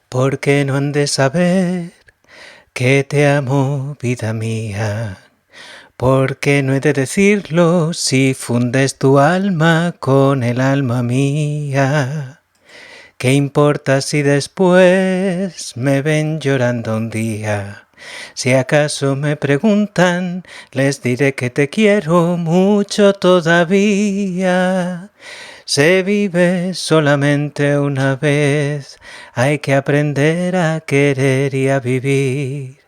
Porque no han de saber que te amo, vida mía. Porque no he de decirlo si fundes tu alma con el alma mía. ¿Qué importa si después me ven llorando un día? Si acaso me preguntan, les diré que te quiero mucho todavía. Se vive solamente una vez, hay que aprender a querer y a vivir.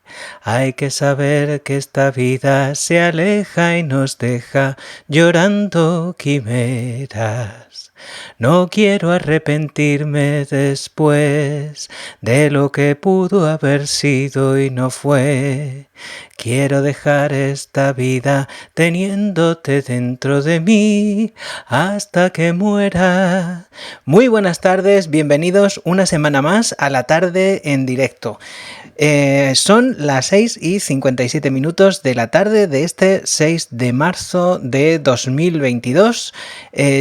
Hay que saber que esta vida se aleja y nos deja llorando quimeras. No quiero arrepentirme después de lo que pudo haber sido y no fue. Quiero dejar esta vida teniéndote dentro de mí hasta que muera. Muy buenas tardes, bienvenidos una semana más a la tarde en directo. Son las 6:57 de la tarde de este 6 de marzo de 2022.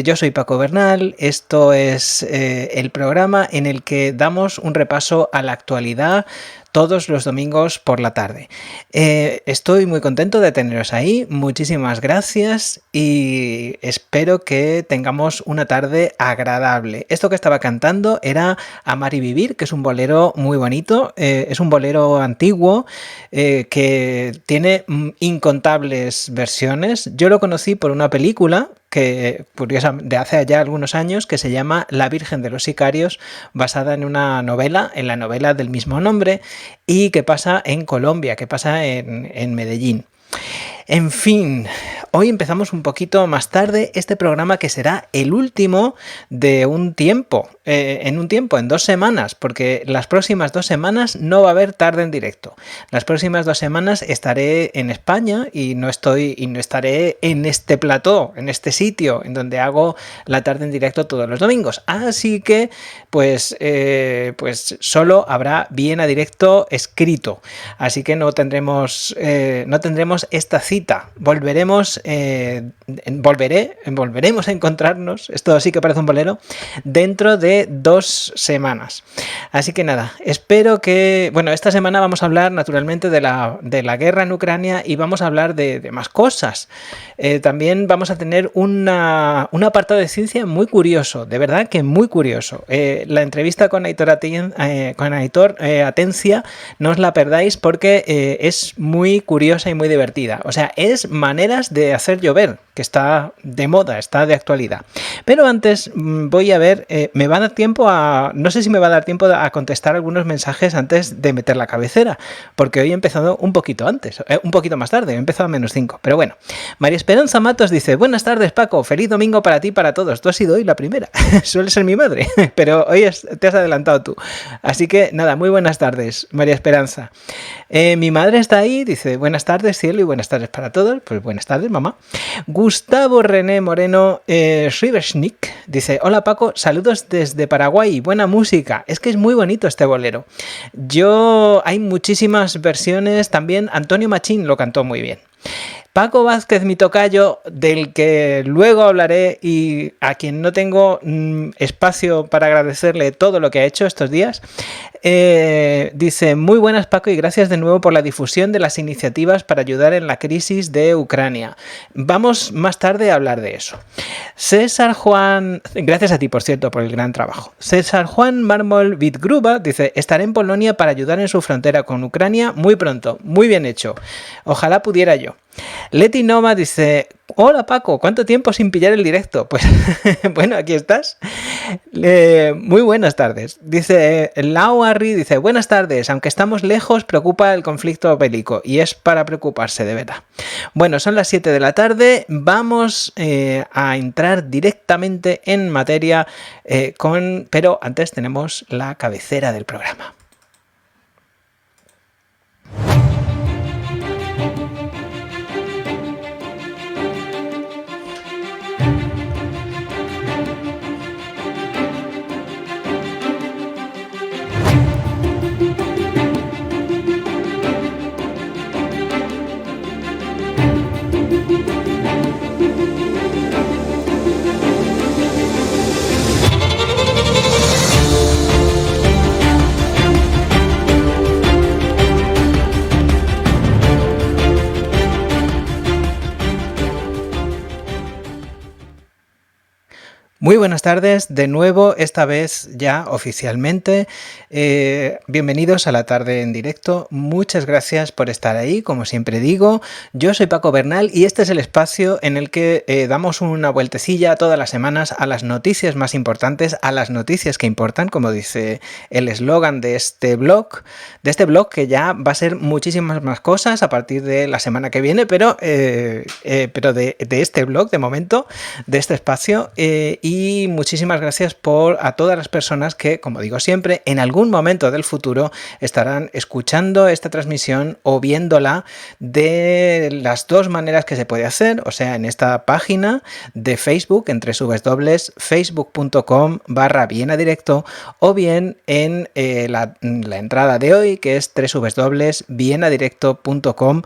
Yo soy Paco Bernal, esto es el programa en el que damos un repaso a la actualidad todos los domingos por la tarde. Estoy muy contento de teneros ahí, muchísimas gracias y espero que tengamos una tarde agradable. Esto que estaba cantando era Amar y Vivir, que es un bolero muy bonito, es un bolero antiguo que tiene incontables versiones. Yo lo conocí por una película que curiosa de hace ya algunos años que se llama La Virgen de los Sicarios, basada en una novela, en la novela del mismo nombre y que pasa en Colombia, que pasa en Medellín. En fin, hoy empezamos un poquito más tarde este programa que será el último de un tiempo, en 2 semanas, porque las próximas 2 semanas no va a haber tarde en directo. Las próximas 2 semanas estaré en España y no estaré en este plató, en este sitio en donde hago la tarde en directo todos los domingos. Así que, pues solo habrá bien a directo escrito. Así que no tendremos esta cita. Volveremos a encontrarnos, esto sí que parece un bolero, dentro de 2 semanas. Así que nada, espero que... Bueno, esta semana vamos a hablar naturalmente de la guerra en Ucrania y vamos a hablar de más cosas. También vamos a tener un apartado de ciencia muy curioso, de verdad que muy curioso. La entrevista con Aitor Atencia, no os la perdáis porque es muy curiosa y muy divertida. O sea, es maneras de hacer llover, que está de moda, está de actualidad. Pero antes voy a ver, me va a dar tiempo a... No sé si me va a dar tiempo a contestar algunos mensajes antes de meter la cabecera, porque hoy he empezado un poquito antes, un poquito más tarde, he empezado a -5. Pero bueno, María Esperanza Matos dice: buenas tardes, Paco, feliz domingo para ti y para todos. Tú has sido hoy la primera, suele ser mi madre, pero hoy te has adelantado tú. Así que nada, muy buenas tardes, María Esperanza. Mi madre está ahí, dice: buenas tardes, cielo, y buenas tardes para todos. Pues buenas tardes, mamá. Gustavo René Moreno Riversnik dice: hola Paco, saludos desde Paraguay, buena música. Es que es muy bonito este bolero. Hay muchísimas versiones, también Antonio Machín lo cantó muy bien. Paco Vázquez, mi tocayo, del que luego hablaré y a quien no tengo espacio para agradecerle todo lo que ha hecho estos días, dice: muy buenas, Paco, y gracias de nuevo por la difusión de las iniciativas para ayudar en la crisis de Ucrania. Vamos más tarde a hablar de eso. César Juan, gracias a ti, por cierto, por el gran trabajo. César Juan Mármol Vitgruba dice: estaré en Polonia para ayudar en su frontera con Ucrania muy pronto. Muy bien hecho. Ojalá pudiera yo. Leti Nova dice: hola Paco, ¿cuánto tiempo sin pillar el directo? Pues bueno, aquí estás. Muy buenas tardes. Dice Lau Arri, dice: buenas tardes, aunque estamos lejos, preocupa el conflicto bélico y es para preocuparse, de verdad. Bueno, son las 7 de la tarde, vamos a entrar directamente en materia pero antes tenemos la cabecera del programa. Muy buenas tardes, de nuevo, esta vez ya oficialmente. Bienvenidos a la tarde en directo. Muchas gracias por estar ahí, como siempre digo. Yo soy Paco Bernal y este es el espacio en el que damos una vueltecilla todas las semanas a las noticias más importantes, a las noticias que importan, como dice el eslogan de este blog que ya va a ser muchísimas más cosas a partir de la semana que viene, pero de este blog de momento, de este espacio. Y muchísimas gracias a todas las personas que, como digo siempre, en algún momento del futuro estarán escuchando esta transmisión o viéndola de las dos maneras que se puede hacer, o sea, en esta página de Facebook, en www.facebook.com/vienadirecto, o bien en la entrada de hoy, que es www.vienadirecto.com,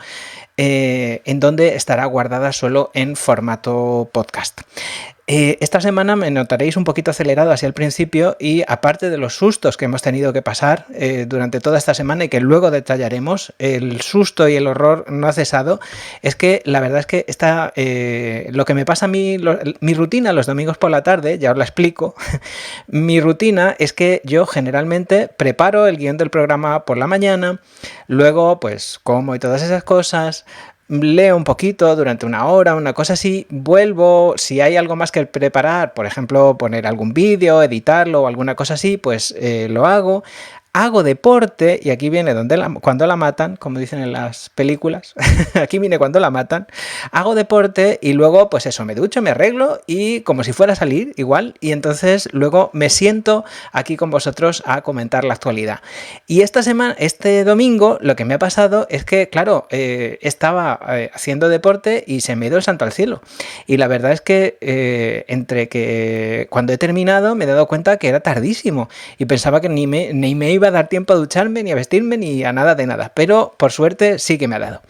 en donde estará guardada solo en formato podcast. Esta semana me notaréis un poquito acelerado hacia el principio y aparte de los sustos que hemos tenido que pasar durante toda esta semana y que luego detallaremos, el susto y el horror no ha cesado. Es que la verdad es que lo que me pasa a mí, mi rutina los domingos por la tarde, ya os la explico. Mi rutina es que yo generalmente preparo el guión del programa por la mañana, luego pues como y todas esas cosas, leo un poquito durante una hora, una cosa así, vuelvo, si hay algo más que preparar, por ejemplo, poner algún vídeo, editarlo o alguna cosa así, pues lo hago. Hago deporte, y aquí viene cuando la matan, como dicen en las películas, aquí viene cuando la matan. Hago deporte y luego, pues eso, me ducho, me arreglo y como si fuera a salir, igual, y entonces luego me siento aquí con vosotros a comentar la actualidad. Y esta semana, este domingo, lo que me ha pasado es que, claro, estaba haciendo deporte y se me ha ido el santo al cielo. Y la verdad es que entre que cuando he terminado me he dado cuenta que era tardísimo y pensaba que ni me iba a dar tiempo a ducharme, ni a vestirme, ni a nada de nada, pero por suerte sí que me ha dado.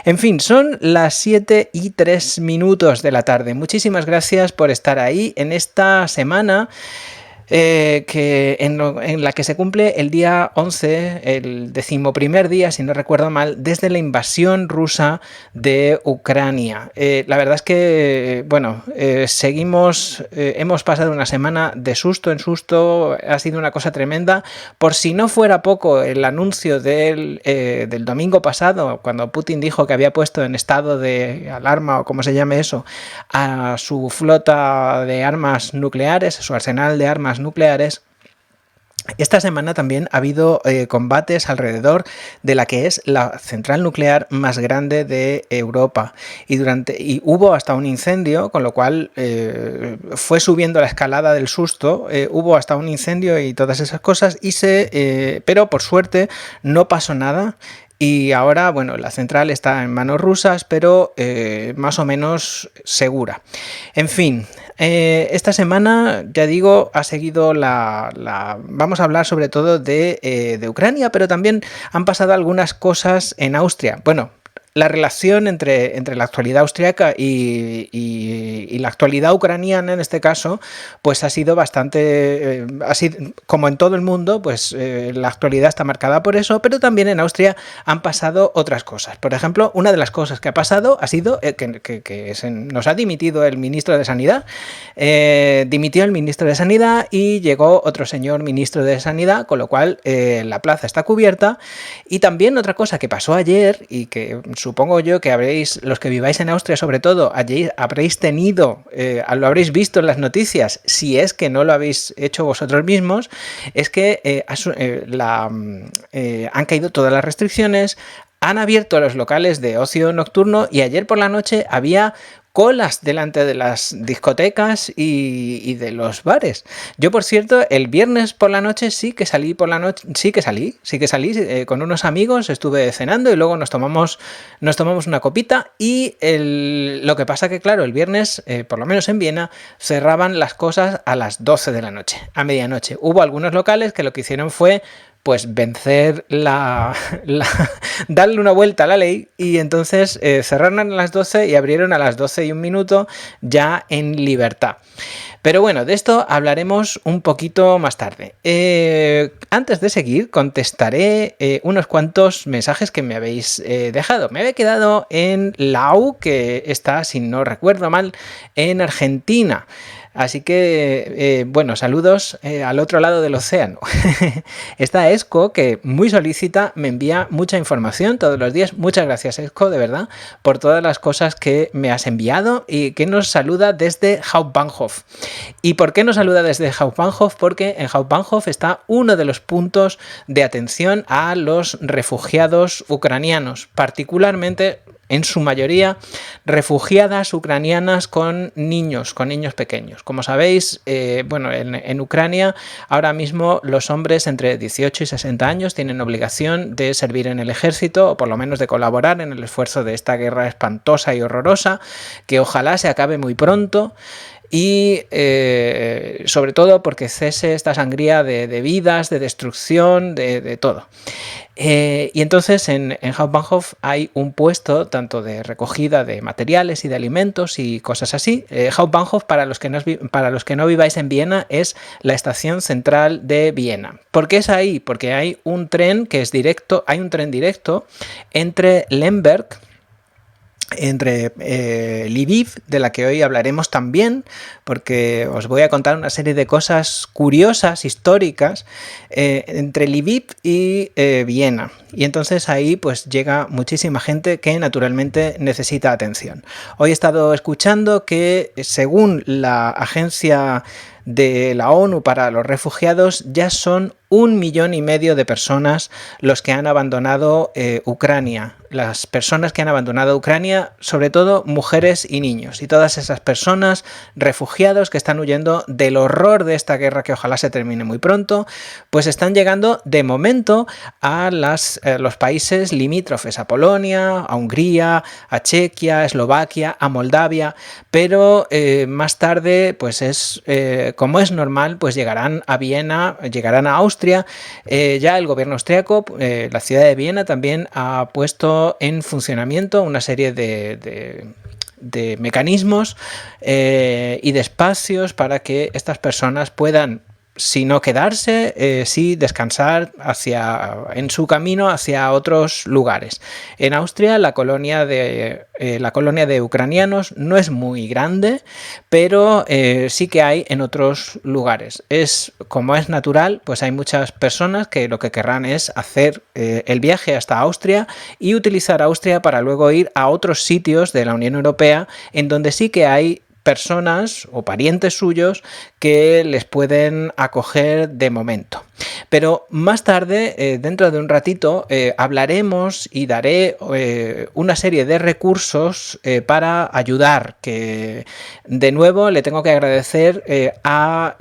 En fin, son las 7:03 de la tarde. Muchísimas gracias por estar ahí en esta semana en la que se cumple el día 11, el 11º día, si no recuerdo mal, desde la invasión rusa de Ucrania. La verdad es que, bueno, hemos pasado una semana de susto en susto, ha sido una cosa tremenda. Por si no fuera poco, el anuncio del domingo pasado, cuando Putin dijo que había puesto en estado de alarma, o como se llame eso, a su flota de armas nucleares, su arsenal de armas nucleares. Esta semana también ha habido combates alrededor de la que es la central nuclear más grande de Europa y hubo hasta un incendio, con lo cual fue subiendo la escalada del susto, hubo hasta un incendio y todas esas cosas, pero por suerte no pasó nada. Y ahora, bueno, la central está en manos rusas, pero más o menos segura. En fin, esta semana, ya digo, ha seguido vamos a hablar sobre todo de Ucrania, pero también han pasado algunas cosas en Austria. Bueno, la relación entre la actualidad austriaca y la actualidad ucraniana, en este caso, pues ha sido bastante, como en todo el mundo, pues la actualidad está marcada por eso, pero también en Austria han pasado otras cosas. Por ejemplo, una de las cosas que ha pasado ha sido que nos ha dimitido el ministro de Sanidad, dimitió el ministro de Sanidad y llegó otro señor ministro de Sanidad, con lo cual la plaza está cubierta. Y también otra cosa que pasó ayer y que supongo yo que los que viváis en Austria sobre todo, habréis tenido, lo habréis visto en las noticias, si es que no lo habéis hecho vosotros mismos, es que han caído todas las restricciones, han abierto los locales de ocio nocturno y ayer por la noche había colas delante de las discotecas y de los bares. Yo, por cierto, el viernes por la noche sí que salí con unos amigos, estuve cenando y luego nos tomamos una copita y lo que pasa que, claro, el viernes, por lo menos en Viena, cerraban las cosas a las 12 de la noche, a medianoche. Hubo algunos locales que lo que hicieron fue pues vencer darle una vuelta a la ley y entonces cerraron a las 12 y abrieron a las 12:01 ya en libertad. Pero bueno, de esto hablaremos un poquito más tarde. Antes de seguir, contestaré unos cuantos mensajes que me habéis dejado. Me había quedado en Lau, que está, si no recuerdo mal, en Argentina. Así que, bueno, saludos al otro lado del océano. Está Esco, que muy solícita, me envía mucha información todos los días. Muchas gracias, Esco, de verdad, por todas las cosas que me has enviado y que nos saluda desde Hauptbahnhof. ¿Y por qué nos saluda desde Hauptbahnhof? Porque en Hauptbahnhof está uno de los puntos de atención a los refugiados ucranianos, particularmente en su mayoría refugiadas ucranianas con niños pequeños. Como sabéis, bueno, en Ucrania ahora mismo los hombres entre 18 y 60 años tienen obligación de servir en el ejército o por lo menos de colaborar en el esfuerzo de esta guerra espantosa y horrorosa que ojalá se acabe muy pronto. Y sobre todo porque cese esta sangría de vidas, de destrucción, de todo. Y entonces en Hauptbahnhof hay un puesto tanto de recogida de materiales y de alimentos y cosas así. Hauptbahnhof, para los que no viváis en Viena, es la estación central de Viena. ¿Por qué es ahí? Porque hay un tren que es directo, hay un tren directo entre Lemberg, entre Lviv, de la que hoy hablaremos también, porque os voy a contar una serie de cosas curiosas, históricas, entre Lviv y Viena. Y entonces ahí pues llega muchísima gente que naturalmente necesita atención. Hoy he estado escuchando que según la agencia de la ONU para los refugiados ya son 1,5 millones de personas los que han abandonado Ucrania. Las personas que han abandonado Ucrania, sobre todo mujeres y niños. Y todas esas personas, refugiados que están huyendo del horror de esta guerra que ojalá se termine muy pronto, pues están llegando de momento a los países limítrofes, a Polonia, a Hungría, a Chequia, a Eslovaquia, a Moldavia, pero más tarde, pues como es normal, pues llegarán a Viena, llegarán a Austria. Ya el gobierno austriaco, la ciudad de Viena también ha puesto en funcionamiento una serie de mecanismos y de espacios para que estas personas puedan, si no quedarse, sí descansar en su camino hacia otros lugares. En Austria la colonia de ucranianos no es muy grande, pero sí que hay en otros lugares. Como es natural, pues hay muchas personas que lo que querrán es hacer el viaje hasta Austria y utilizar Austria para luego ir a otros sitios de la Unión Europea en donde sí que hay personas o parientes suyos que les pueden acoger de momento. Pero más tarde, dentro de un ratito, hablaremos y daré una serie de recursos para ayudar, que de nuevo le tengo que agradecer a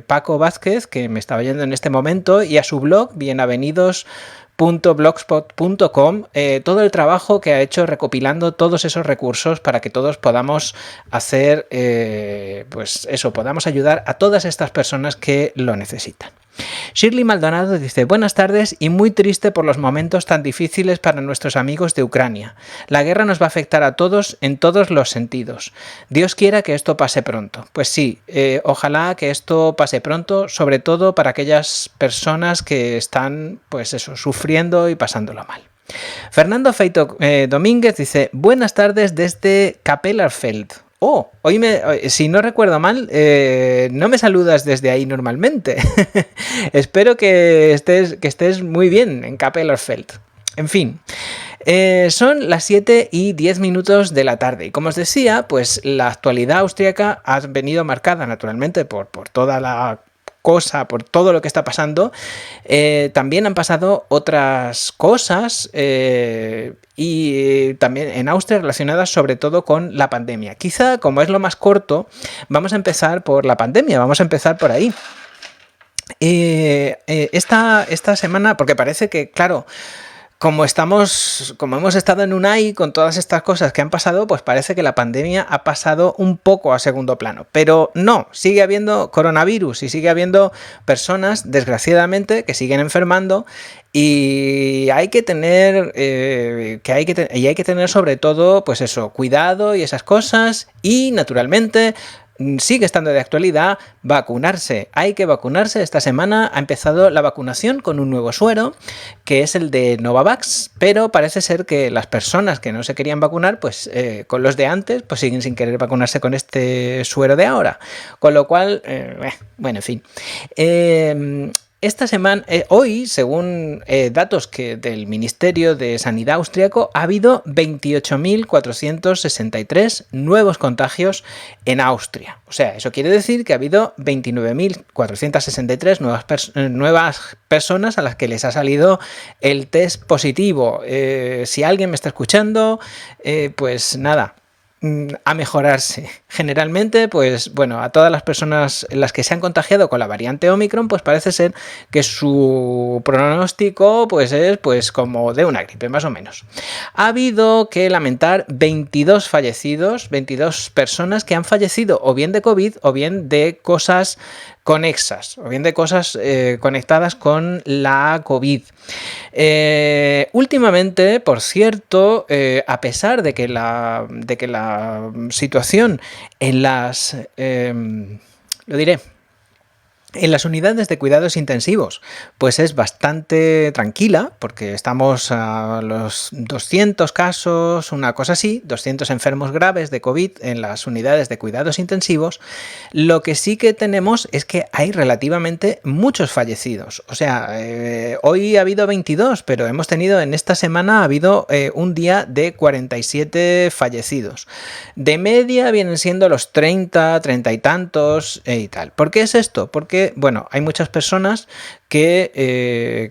Paco Vázquez, que me está oyendo en este momento, y a su blog, bienavenidos.blogspot.com, todo el trabajo que ha hecho recopilando todos esos recursos para que todos podamos hacer, pues eso, podamos ayudar a todas estas personas que lo necesitan. Shirley Maldonado dice: buenas tardes y muy triste por los momentos tan difíciles para nuestros amigos de Ucrania. La guerra nos va a afectar a todos en todos los sentidos. Dios quiera que esto pase pronto. Pues sí, ojalá que esto pase pronto, sobre todo para aquellas personas que están, pues eso, sufriendo y pasándolo mal. Fernando Feito Domínguez dice: buenas tardes desde Kapellerfeld. Oh, si no recuerdo mal, no me saludas desde ahí normalmente. Espero que estés muy bien en Kapellerfeld. En fin, son las 7:10 de la tarde y como os decía, pues la actualidad austríaca ha venido marcada naturalmente por toda la cosa, por todo lo que está pasando. También han pasado otras cosas y también en Austria relacionadas sobre todo con la pandemia. Quizá, como es lo más corto, vamos a empezar por la pandemia, vamos a empezar por ahí. Esta semana, porque parece que, claro, como hemos estado en Unai con todas estas cosas que han pasado, pues parece que la pandemia ha pasado un poco a segundo plano. Pero no, sigue habiendo coronavirus y sigue habiendo personas, desgraciadamente, que siguen enfermando y hay que tener sobre todo, pues eso, cuidado y esas cosas y, naturalmente, sigue estando de actualidad vacunarse. Hay que vacunarse. Esta semana ha empezado la vacunación con un nuevo suero, que es el de Novavax, pero parece ser que las personas que no se querían vacunar, pues con los de antes, pues siguen sin querer vacunarse con este suero de ahora. Con lo cual, bueno, en fin. Esta semana, hoy, según datos del Ministerio de Sanidad austriaco, ha habido 28.463 nuevos contagios en Austria. O sea, eso quiere decir que ha habido 29.463 nuevas personas a las que les ha salido el test positivo. Si alguien me está escuchando, pues nada, a mejorarse. Generalmente, pues bueno, a todas las personas en las que se han contagiado con la variante Omicron, pues parece ser que su pronóstico pues es pues como de una gripe, más o menos. Ha habido que lamentar 22 fallecidos, 22 personas que han fallecido o bien de COVID o bien de cosas conexas, o bien de cosas conectadas con la COVID. Últimamente, por cierto, a pesar de que la situación en las en las unidades de cuidados intensivos, pues es bastante tranquila, porque estamos a los 200 casos, una cosa así, 200 enfermos graves de COVID en las unidades de cuidados intensivos. Lo que sí que tenemos es que hay relativamente muchos fallecidos. O sea, hoy ha habido 22, pero hemos tenido en esta semana ha habido un día de 47 fallecidos. De media vienen siendo los 30, 30 y tantos y tal. ¿Por qué es esto? Porque bueno, hay muchas personas que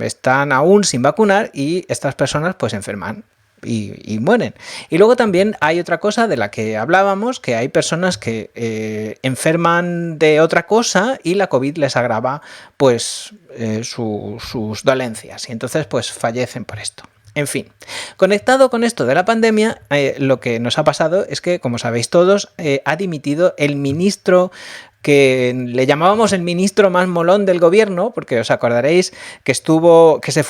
están aún sin vacunar y estas personas pues enferman y mueren. Y luego también hay otra cosa de la que hablábamos, que hay personas que enferman de otra cosa y la COVID les agrava pues sus dolencias y entonces pues fallecen por esto. En fin, conectado con esto de la pandemia, lo que nos ha pasado es que, como sabéis todos, ha dimitido el ministro que le llamábamos el ministro más molón del gobierno, porque os acordaréis que que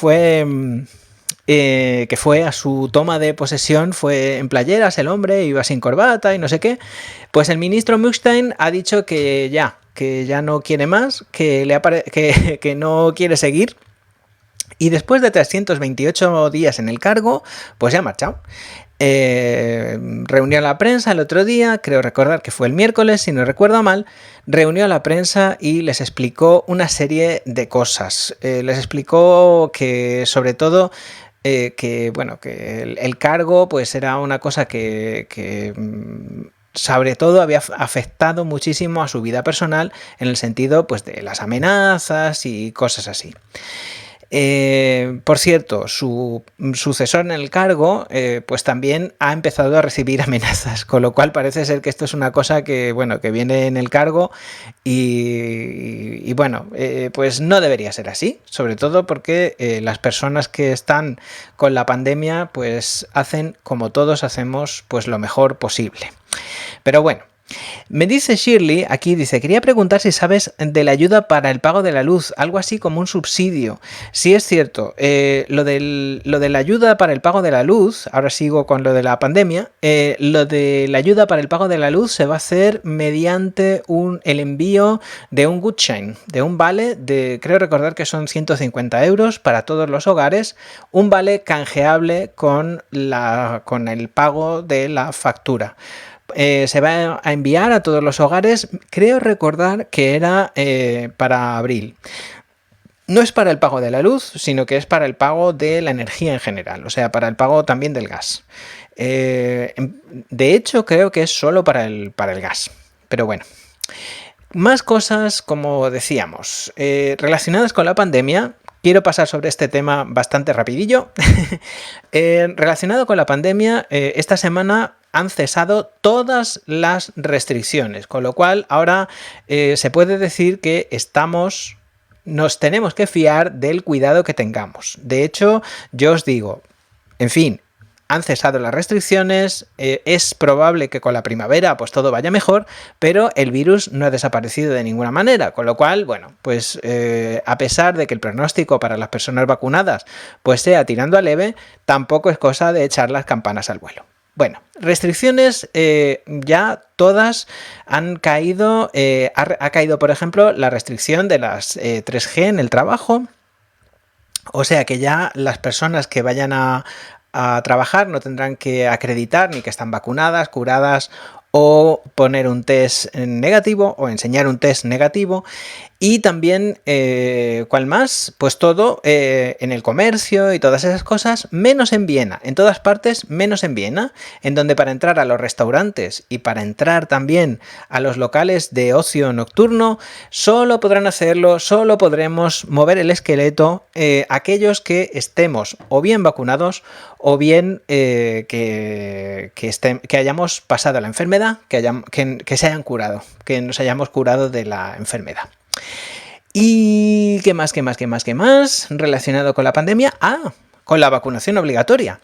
fue a su toma de posesión, fue en playeras el hombre, iba sin corbata y no sé qué. Pues el ministro Mückstein ha dicho que ya no quiere más, que no quiere seguir. Y después de 328 días en el cargo, pues ya ha marchado. Reunió a la prensa el otro día, creo recordar que fue el miércoles, si no recuerdo mal, reunió a la prensa y les explicó una serie de cosas. Les explicó que, sobre todo, que el cargo pues era una cosa que sobre todo había afectado muchísimo a su vida personal en el sentido pues de las amenazas y cosas así. Por cierto, su sucesor en el cargo pues también ha empezado a recibir amenazas, con lo cual parece ser que esto es una cosa que, bueno, que viene en el cargo y bueno, pues no debería ser así, sobre todo porque las personas que están con la pandemia pues hacen como todos hacemos pues lo mejor posible. Pero bueno. Me dice Shirley, aquí dice, quería preguntar si sabes de la ayuda para el pago de la luz, algo así como un subsidio. Sí es cierto, lo de la ayuda para el pago de la luz, ahora sigo con lo de la pandemia, lo de la ayuda para el pago de la luz se va a hacer mediante el envío de un Gutschein, de un vale de, creo recordar que son 150 euros para todos los hogares, un vale canjeable con el pago de la factura. Se va a enviar a todos los hogares, creo recordar que era para abril. No es para el pago de la luz, sino que es para el pago de la energía en general, o sea, para el pago también del gas. De hecho, creo que es solo para el gas, pero bueno. Más cosas, como decíamos, relacionadas con la pandemia. Quiero pasar sobre este tema bastante rapidillo. Relacionado con la pandemia, esta semana han cesado todas las restricciones, con lo cual ahora se puede decir que nos tenemos que fiar del cuidado que tengamos. De hecho, yo os digo, en fin, han cesado las restricciones, es probable que con la primavera pues todo vaya mejor, pero el virus no ha desaparecido de ninguna manera, con lo cual, bueno, pues a pesar de que el pronóstico para las personas vacunadas pues sea tirando a leve, tampoco es cosa de echar las campanas al vuelo. Bueno, restricciones ya todas han caído. Ha caído, por ejemplo, la restricción de las 3G en el trabajo. O sea que ya las personas que vayan a trabajar no tendrán que acreditar ni que están vacunadas, curadas o poner un test negativo o enseñar un test negativo. Y también, ¿cuál más? Pues todo en el comercio y todas esas cosas, menos en Viena. En todas partes, menos en Viena, en donde para entrar a los restaurantes y para entrar también a los locales de ocio nocturno, solo podrán hacerlo, solo podremos mover el esqueleto aquellos que estemos o bien vacunados o bien que hayamos pasado la enfermedad, que se hayan curado, que nos hayamos curado de la enfermedad. ¿Y qué más relacionado con la pandemia? Con la vacunación obligatoria.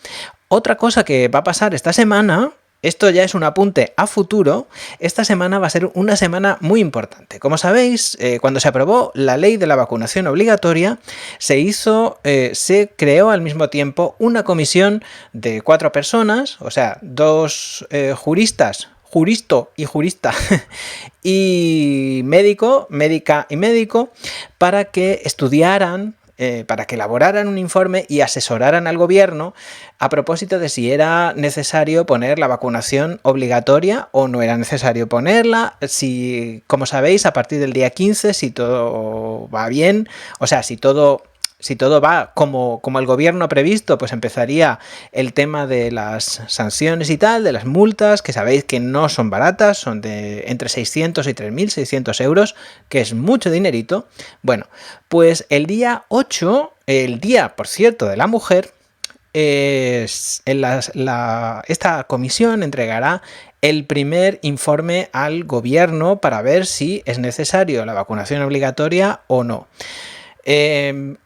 Otra cosa que va a pasar esta semana, esto ya es un apunte a futuro, esta semana va a ser una semana muy importante. Como sabéis, cuando se aprobó la ley de la vacunación obligatoria, se creó al mismo tiempo una comisión de 4 personas, o sea, 2 juristas, juristo y jurista, y médica y médico, para que estudiaran, para que elaboraran un informe y asesoraran al gobierno a propósito de si era necesario poner la vacunación obligatoria o no era necesario ponerla, si, como sabéis, a partir del día 15, si todo va bien, o sea, si todo va como el gobierno ha previsto, pues empezaría el tema de las sanciones y tal, de las multas, que sabéis que no son baratas, son de entre 600 y 3.600 euros, que es mucho dinerito. Bueno, pues el día 8, el día, por cierto, de la mujer, esta comisión entregará el primer informe al gobierno para ver si es necesario la vacunación obligatoria o no.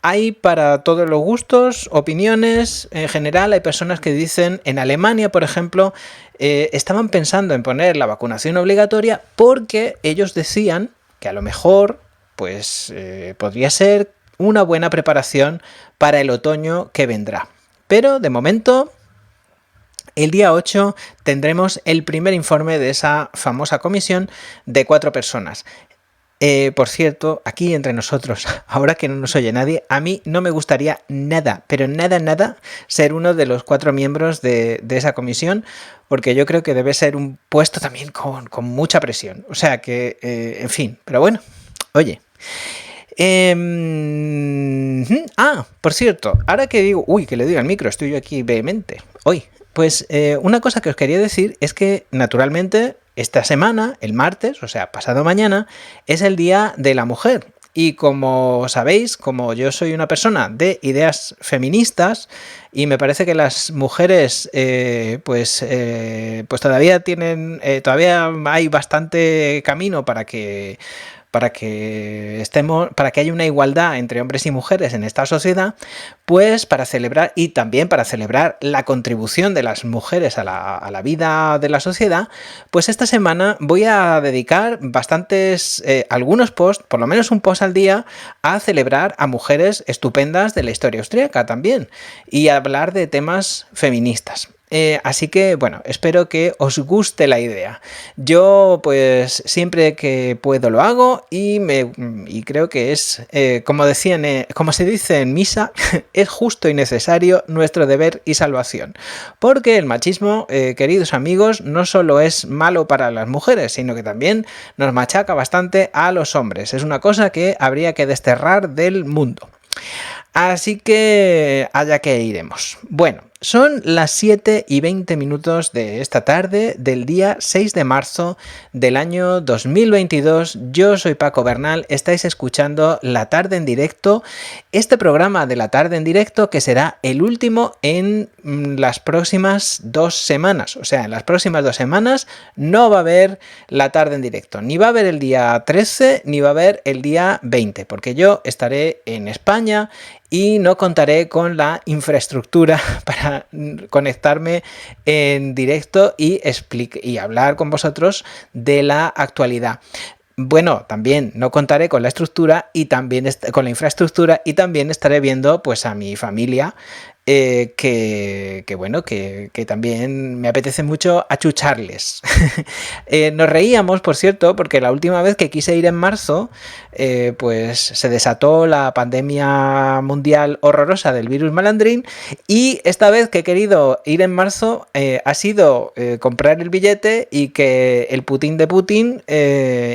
Hay para todos los gustos, opiniones. En general hay personas que dicen, en Alemania por ejemplo, estaban pensando en poner la vacunación obligatoria porque ellos decían que a lo mejor pues podría ser una buena preparación para el otoño que vendrá. Pero de momento, el día 8 tendremos el primer informe de esa famosa comisión de 4 personas. Por cierto, aquí entre nosotros, ahora que no nos oye nadie, a mí no me gustaría nada, pero nada, ser uno de los 4 miembros de esa comisión, porque yo creo que debe ser un puesto también con mucha presión. O sea que, en fin, pero bueno, oye. Por cierto, ahora que digo, que le digo al micro, estoy yo aquí vehemente. Pues una cosa que os quería decir es que, naturalmente, esta semana, el martes, o sea, pasado mañana, es el Día de la Mujer. Y como sabéis, como yo soy una persona de ideas feministas y me parece que las mujeres pues todavía hay bastante camino para que haya una igualdad entre hombres y mujeres en esta sociedad, pues para celebrar y también para celebrar la contribución de las mujeres a la vida de la sociedad, pues esta semana voy a dedicar algunos posts, por lo menos un post al día, a celebrar a mujeres estupendas de la historia austríaca también y a hablar de temas feministas. Así que, bueno, espero que os guste la idea. Yo, pues, siempre que puedo lo hago y creo que es, como se dice en misa, es justo y necesario nuestro deber y salvación. Porque el machismo, queridos amigos, no solo es malo para las mujeres, sino que también nos machaca bastante a los hombres. Es una cosa que habría que desterrar del mundo. Así que allá que iremos. Bueno, son las 7:20 de esta tarde del día 6 de marzo del año 2022. Yo soy Paco Bernal, estáis escuchando La Tarde en Directo, este programa de La Tarde en Directo que será el último en las próximas 2 semanas. O sea, en las próximas 2 semanas no va a haber La Tarde en Directo. Ni va a haber el día 13, ni va a haber el día 20, porque yo estaré en España y no contaré con la infraestructura para conectarme en directo y hablar con vosotros de la actualidad. Bueno, también no contaré con la estructura y también con la infraestructura y también estaré viendo pues a mi familia bueno, que también me apetece mucho achucharles. Nos reíamos, por cierto, porque la última vez que quise ir en marzo, pues se desató la pandemia mundial horrorosa del virus malandrín, y esta vez que he querido ir en marzo ha sido comprar el billete y que el Putin de Putin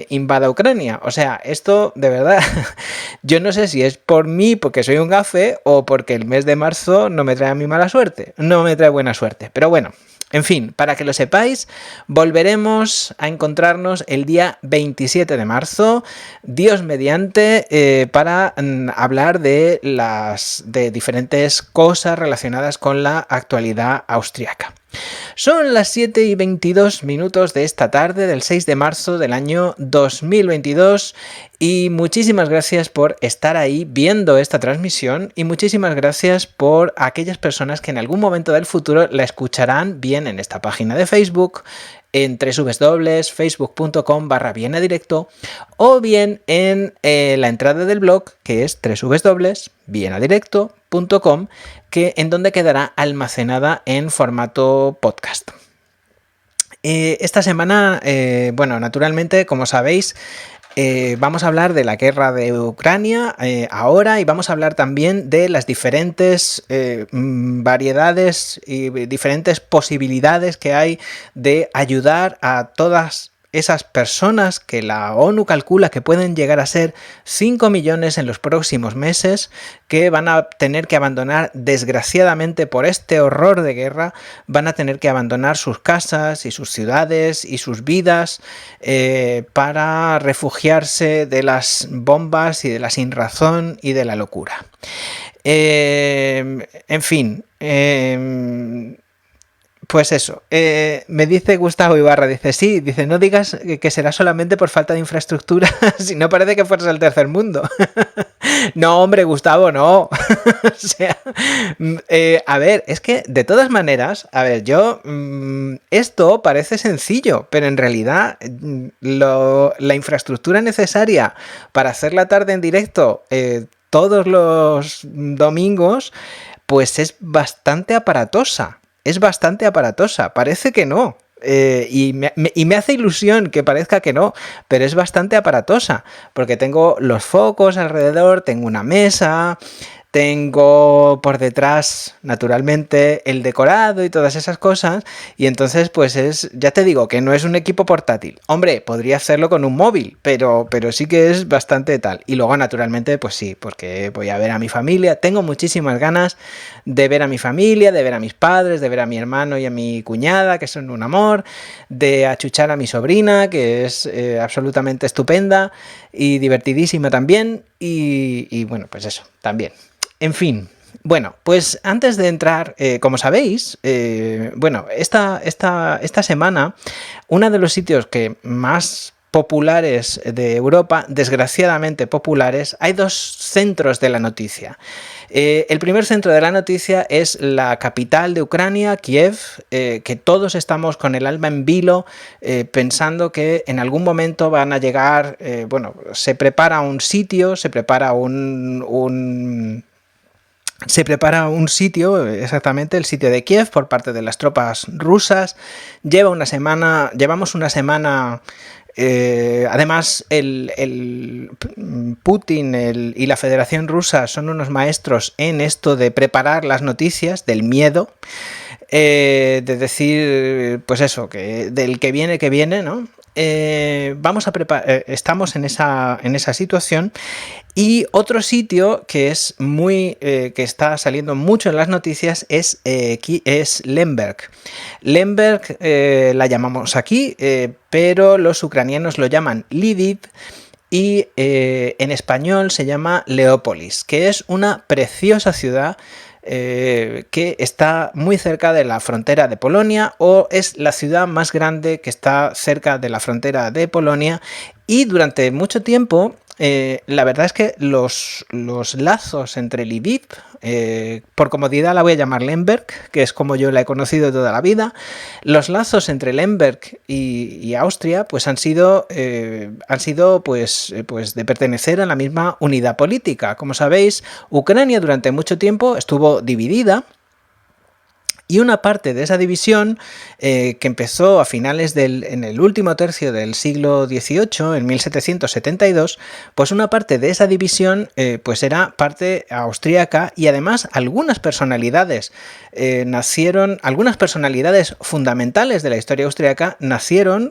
invada Ucrania. O sea, esto de verdad, yo no sé si es por mí, porque soy un gafe, o porque el mes de marzo no me trae a mí mala suerte, no me trae buena suerte. Pero bueno, en fin, para que lo sepáis, volveremos a encontrarnos el día 27 de marzo, Dios mediante, para hablar de diferentes cosas relacionadas con la actualidad austriaca. Son las 7:22 de esta tarde del 6 de marzo del año 2022 y muchísimas gracias por estar ahí viendo esta transmisión y muchísimas gracias por aquellas personas que en algún momento del futuro la escucharán bien en esta página de Facebook, en www.facebook.com/vienadirecto o bien en la entrada del blog, que es www.vienadirecto.com, en donde quedará almacenada en formato podcast. Esta semana, bueno, naturalmente, como sabéis, vamos a hablar de la guerra de Ucrania ahora, y vamos a hablar también de las diferentes variedades y diferentes posibilidades que hay de ayudar a todas esas personas que la ONU calcula que pueden llegar a ser 5 millones en los próximos meses, que van a tener que abandonar, desgraciadamente por este horror de guerra, van a tener que abandonar sus casas y sus ciudades y sus vidas para refugiarse de las bombas y de la sinrazón y de la locura. En fin... Pues eso, me dice Gustavo Ibarra, dice, sí, dice, no digas que será solamente por falta de infraestructura, si no parece que fueras el tercer mundo. No, hombre, Gustavo, no. O sea, a ver, es que de todas maneras, a ver, esto parece sencillo, pero en realidad la infraestructura necesaria para hacer la tarde en directo todos los domingos, pues es bastante aparatosa. Es bastante aparatosa, parece que no. Y me hace ilusión que parezca que no, pero es bastante aparatosa, porque tengo los focos alrededor, tengo una mesa, tengo por detrás, naturalmente, el decorado y todas esas cosas, y entonces, pues ya te digo, que no es un equipo portátil. Hombre, podría hacerlo con un móvil, pero sí que es bastante tal. Y luego, naturalmente, pues sí, porque voy a ver a mi familia, tengo muchísimas ganas de ver a mi familia, de ver a mis padres, de ver a mi hermano y a mi cuñada, que son un amor, de achuchar a mi sobrina, que es absolutamente estupenda y divertidísima también, y bueno, pues eso, también. En fin, bueno, pues antes de entrar, como sabéis, bueno, esta semana, uno de los sitios que más populares de Europa, desgraciadamente populares, hay dos centros de la noticia. El primer centro de la noticia es la capital de Ucrania, Kiev, que todos estamos con el alma en vilo, pensando que en algún momento van a llegar, bueno, se prepara un sitio, se prepara un sitio, exactamente el sitio de Kiev, por parte de las tropas rusas. Llevamos una semana. Además, el Putin y la Federación Rusa son unos maestros en esto de preparar las noticias, del miedo, de decir, pues eso, que del que viene, ¿no? Estamos en esa situación. Y otro sitio que es que está saliendo mucho en las noticias es Lemberg. Lemberg la llamamos aquí, pero los ucranianos lo llaman Lviv, y en español se llama Leópolis, que es una preciosa ciudad que está muy cerca de la frontera de Polonia, o es la ciudad más grande que está cerca de la frontera de Polonia, y durante mucho tiempo la verdad es que los lazos entre Lviv, por comodidad la voy a llamar Lemberg, que es como yo la he conocido toda la vida, los lazos entre Lemberg y Austria pues han sido pues de pertenecer a la misma unidad política. Como sabéis, Ucrania durante mucho tiempo estuvo dividida. Y una parte de esa división, que empezó a finales en el último tercio del siglo XVIII, en 1772, pues una parte de esa división pues era parte austríaca, y además algunas personalidades algunas personalidades fundamentales de la historia austríaca nacieron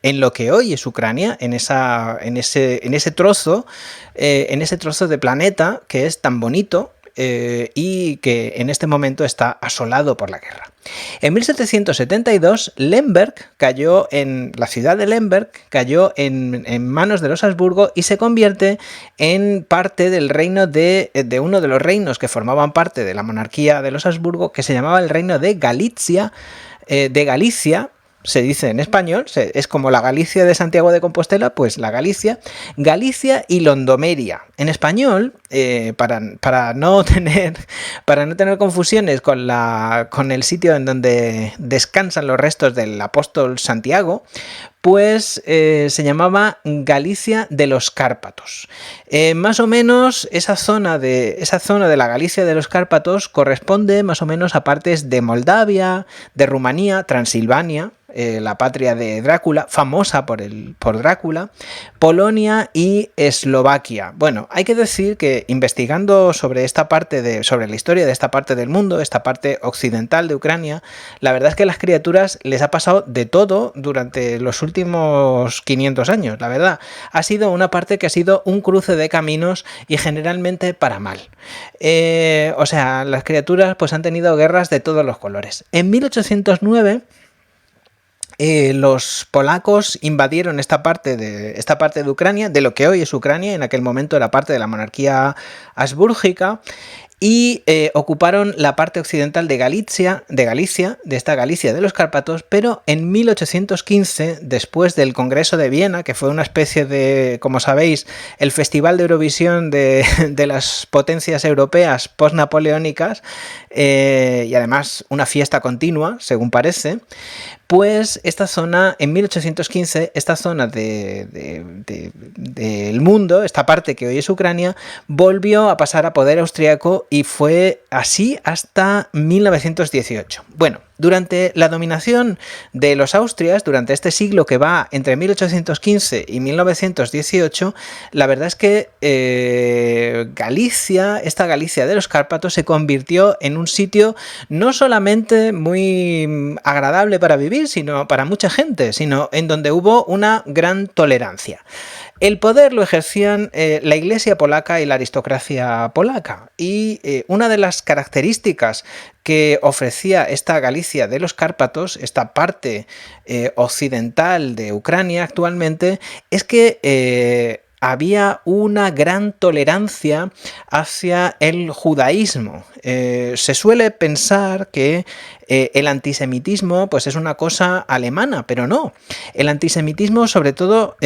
en lo que hoy es Ucrania, en ese trozo de planeta que es tan bonito, y que en este momento está asolado por la guerra. En 1772, la ciudad de Lemberg cayó en manos de los Habsburgo y se convierte en parte del reino de uno de los reinos que formaban parte de la monarquía de los Habsburgo, que se llamaba el reino de Galicia, se dice en español, es como la Galicia de Santiago de Compostela, pues la Galicia y Londomeria. En español, para no tener confusiones con el sitio en donde descansan los restos del apóstol Santiago, pues se llamaba Galicia de los Cárpatos. Más o menos esa zona de la Galicia de los Cárpatos corresponde más o menos a partes de Moldavia, de Rumanía, Transilvania, la patria de Drácula, famosa por Drácula, Polonia y Eslovaquia. Bueno, hay que decir que investigando sobre la historia de esta parte del mundo, esta parte occidental de Ucrania, la verdad es que a las criaturas les ha pasado de todo durante los últimos 500 años, la verdad. Ha sido una parte que ha sido un cruce de caminos, y generalmente para mal. O sea, las criaturas pues han tenido guerras de todos los colores. En 1809... los polacos invadieron esta parte de Ucrania, de lo que hoy es Ucrania, en aquel momento era parte de la monarquía habsbúrgica, y ocuparon la parte occidental de Galicia, de esta Galicia de los Cárpatos, pero en 1815, después del Congreso de Viena, que fue una especie de, como sabéis, el Festival de Eurovisión de las potencias europeas post-napoleónicas, y además una fiesta continua, según parece, pues esta zona, en 1815, esta zona del mundo, esta parte que hoy es Ucrania, volvió a pasar a poder austriaco, y fue así hasta 1918. Bueno, durante la dominación de los Austrias, durante este siglo que va entre 1815 y 1918, la verdad es que esta Galicia de los Cárpatos, se convirtió en un sitio no solamente muy agradable para vivir, sino para mucha gente, sino en donde hubo una gran tolerancia. El poder lo ejercían la Iglesia polaca y la aristocracia polaca, y una de las características que ofrecía esta Galicia de los Cárpatos, esta parte occidental de Ucrania actualmente, es que había una gran tolerancia hacia el judaísmo. Se suele pensar que el antisemitismo pues es una cosa alemana, pero no. El antisemitismo, sobre todo,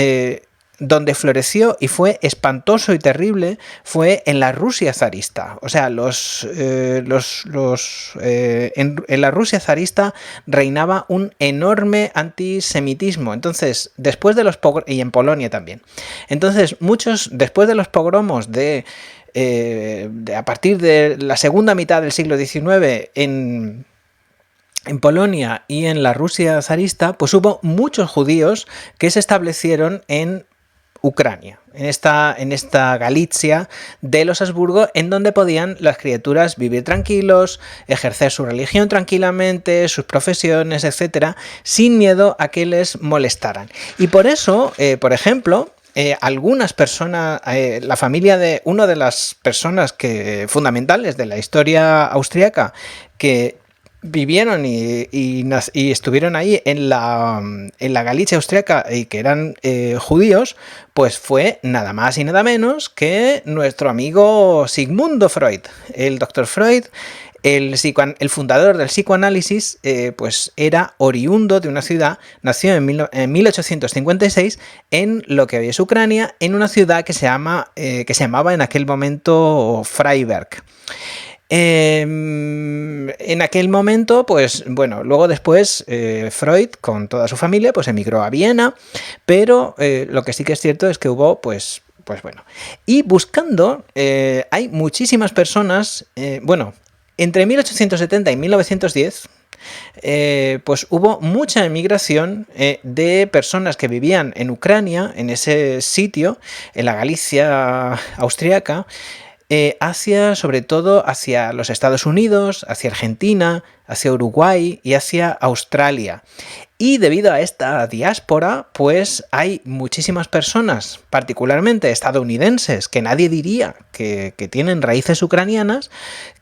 donde floreció y fue espantoso y terrible, fue en la Rusia zarista. O sea, en la Rusia zarista reinaba un enorme antisemitismo. Entonces, y en Polonia también. Entonces, después de los pogromos a partir de la segunda mitad del siglo XIX en Polonia y en la Rusia zarista, pues hubo muchos judíos que se establecieron en Ucrania, en esta Galicia de los Habsburgo, en donde podían las criaturas vivir tranquilos, ejercer su religión tranquilamente, sus profesiones, etcétera, sin miedo a que les molestaran. Y por eso, por ejemplo, algunas personas, la familia de una de las personas fundamentales de la historia austriaca, que vivieron y estuvieron ahí en la Galicia austriaca, y que eran judíos, pues fue nada más y nada menos que nuestro amigo Sigmundo Freud. El doctor Freud, el fundador del psicoanálisis, pues era oriundo de una ciudad, nació en 1856 en lo que hoy es Ucrania, en una ciudad que se llamaba en aquel momento Freiberg. En aquel momento, pues bueno, luego después Freud con toda su familia pues emigró a Viena, pero lo que sí que es cierto es que hubo pues bueno. Y buscando, hay muchísimas personas, Entre 1870 y 1910, pues hubo mucha emigración de personas que vivían en Ucrania, en ese sitio, en la Galicia austriaca, hacia, sobre todo, hacia los Estados Unidos, hacia Argentina, hacia Uruguay y hacia Australia. Y debido a esta diáspora, pues hay muchísimas personas, particularmente estadounidenses, que nadie diría que tienen raíces ucranianas,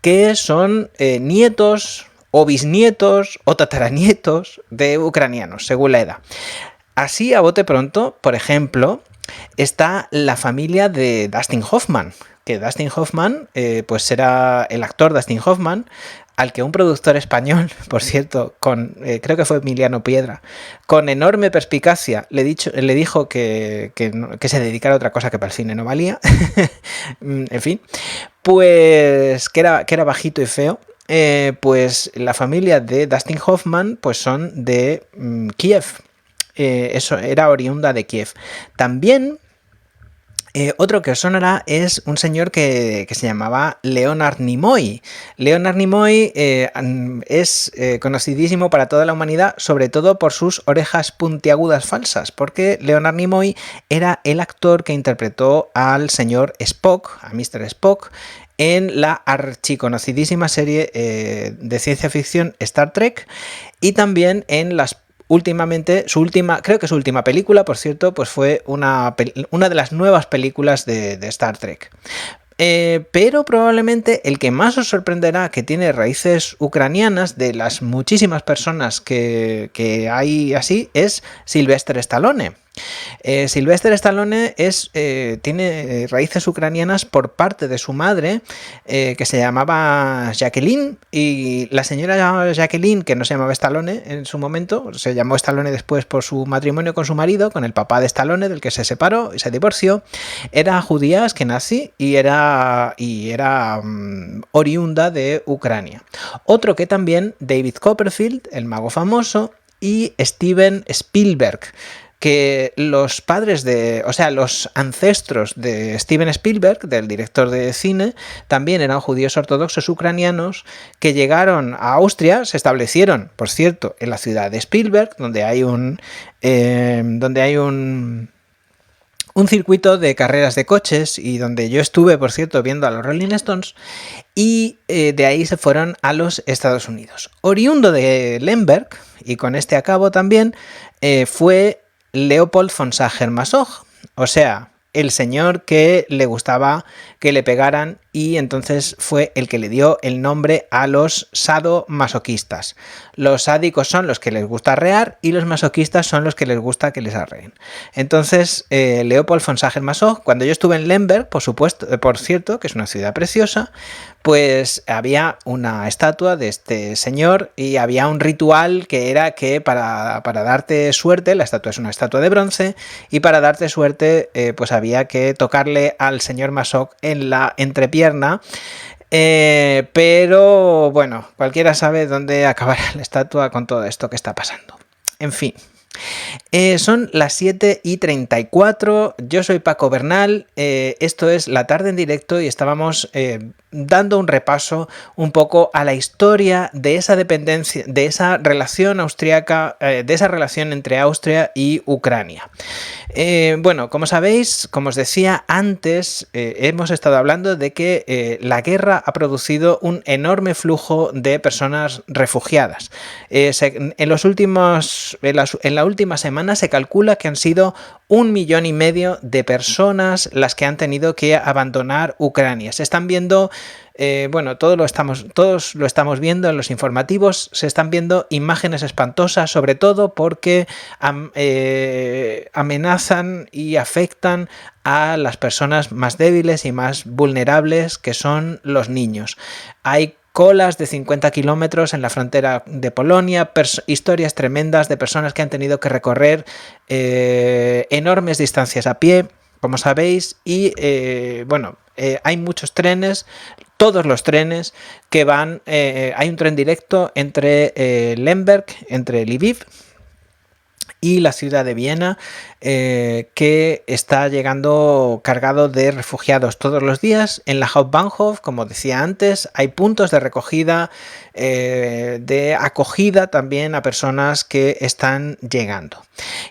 que son nietos o bisnietos o tataranietos de ucranianos, según la edad. Así, a bote pronto, por ejemplo, está la familia de Dustin Hoffman, que Dustin Hoffman, pues era el actor Dustin Hoffman, al que un productor español, por cierto, creo que fue Emiliano Piedra, con enorme perspicacia le dijo que se dedicara a otra cosa que para el cine no valía. En fin, pues que era bajito y feo. Pues la familia de Dustin Hoffman pues son de Kiev. Eso era oriunda de Kiev. También otro que os sonará es un señor que se llamaba Leonard Nimoy. Leonard Nimoy es conocidísimo para toda la humanidad, sobre todo por sus orejas puntiagudas falsas, porque Leonard Nimoy era el actor que interpretó al señor Spock, a Mr. Spock, en la archiconocidísima serie de ciencia ficción Star Trek, y también en las últimamente, creo que su última película, por cierto, pues fue una de las nuevas películas de Star Trek. Pero probablemente el que más os sorprenderá que tiene raíces ucranianas de las muchísimas personas que hay así es Sylvester Stallone. Sylvester Stallone tiene raíces ucranianas por parte de su madre, que se llamaba Jacqueline, y la señora Jacqueline, que no se llamaba Stallone en su momento, se llamó Stallone después por su matrimonio con su marido, con el papá de Stallone, del que se separó y se divorció, era judía, askenazi, y era oriunda de Ucrania. Otro que también, David Copperfield, el mago famoso, y Steven Spielberg, que los ancestros de Steven Spielberg, del director de cine, también eran judíos ortodoxos ucranianos que llegaron a Austria, se establecieron, por cierto, en la ciudad de Spielberg, donde hay un circuito de carreras de coches y donde yo estuve, por cierto, viendo a los Rolling Stones, y de ahí se fueron a los Estados Unidos. Oriundo de Lemberg, y con este acabo también, fue Leopold von Sacher-Masoch, o sea, el señor que le gustaba que le pegaran, y entonces fue el que le dio el nombre a los sadomasoquistas. Los sádicos son los que les gusta arrear y los masoquistas son los que les gusta que les arreen. Entonces, Leopold von Sacher-Masoch, cuando yo estuve en Lemberg, por cierto, que es una ciudad preciosa, pues había una estatua de este señor y había un ritual que era que para darte suerte, la estatua es una estatua de bronce, y para darte suerte pues había que tocarle al señor Masoch en la entrepierna, pero bueno, cualquiera sabe dónde acabará la estatua con todo esto que está pasando. En fin. Son las 7:34, yo soy Paco Bernal, esto es La Tarde en Directo y estábamos dando un repaso un poco a la historia de esa dependencia, de esa relación austriaca, de esa relación entre Austria y Ucrania. Bueno, como sabéis, como os decía antes, hemos estado hablando de que la guerra ha producido un enorme flujo de personas refugiadas. En la última semana se calcula que han sido 1,5 millones de personas las que han tenido que abandonar Ucrania. Se están viendo, todos lo estamos viendo en los informativos, se están viendo imágenes espantosas, sobre todo porque amenazan y afectan a las personas más débiles y más vulnerables, que son los niños. Hay colas de 50 kilómetros en la frontera de Polonia, historias tremendas de personas que han tenido que recorrer enormes distancias a pie, como sabéis, y hay muchos trenes, todos los trenes que van, hay un tren directo entre Lemberg, entre Lviv, y la ciudad de Viena, que está llegando cargado de refugiados todos los días. En la Hauptbahnhof, como decía antes, hay puntos de recogida, de acogida también a personas que están llegando.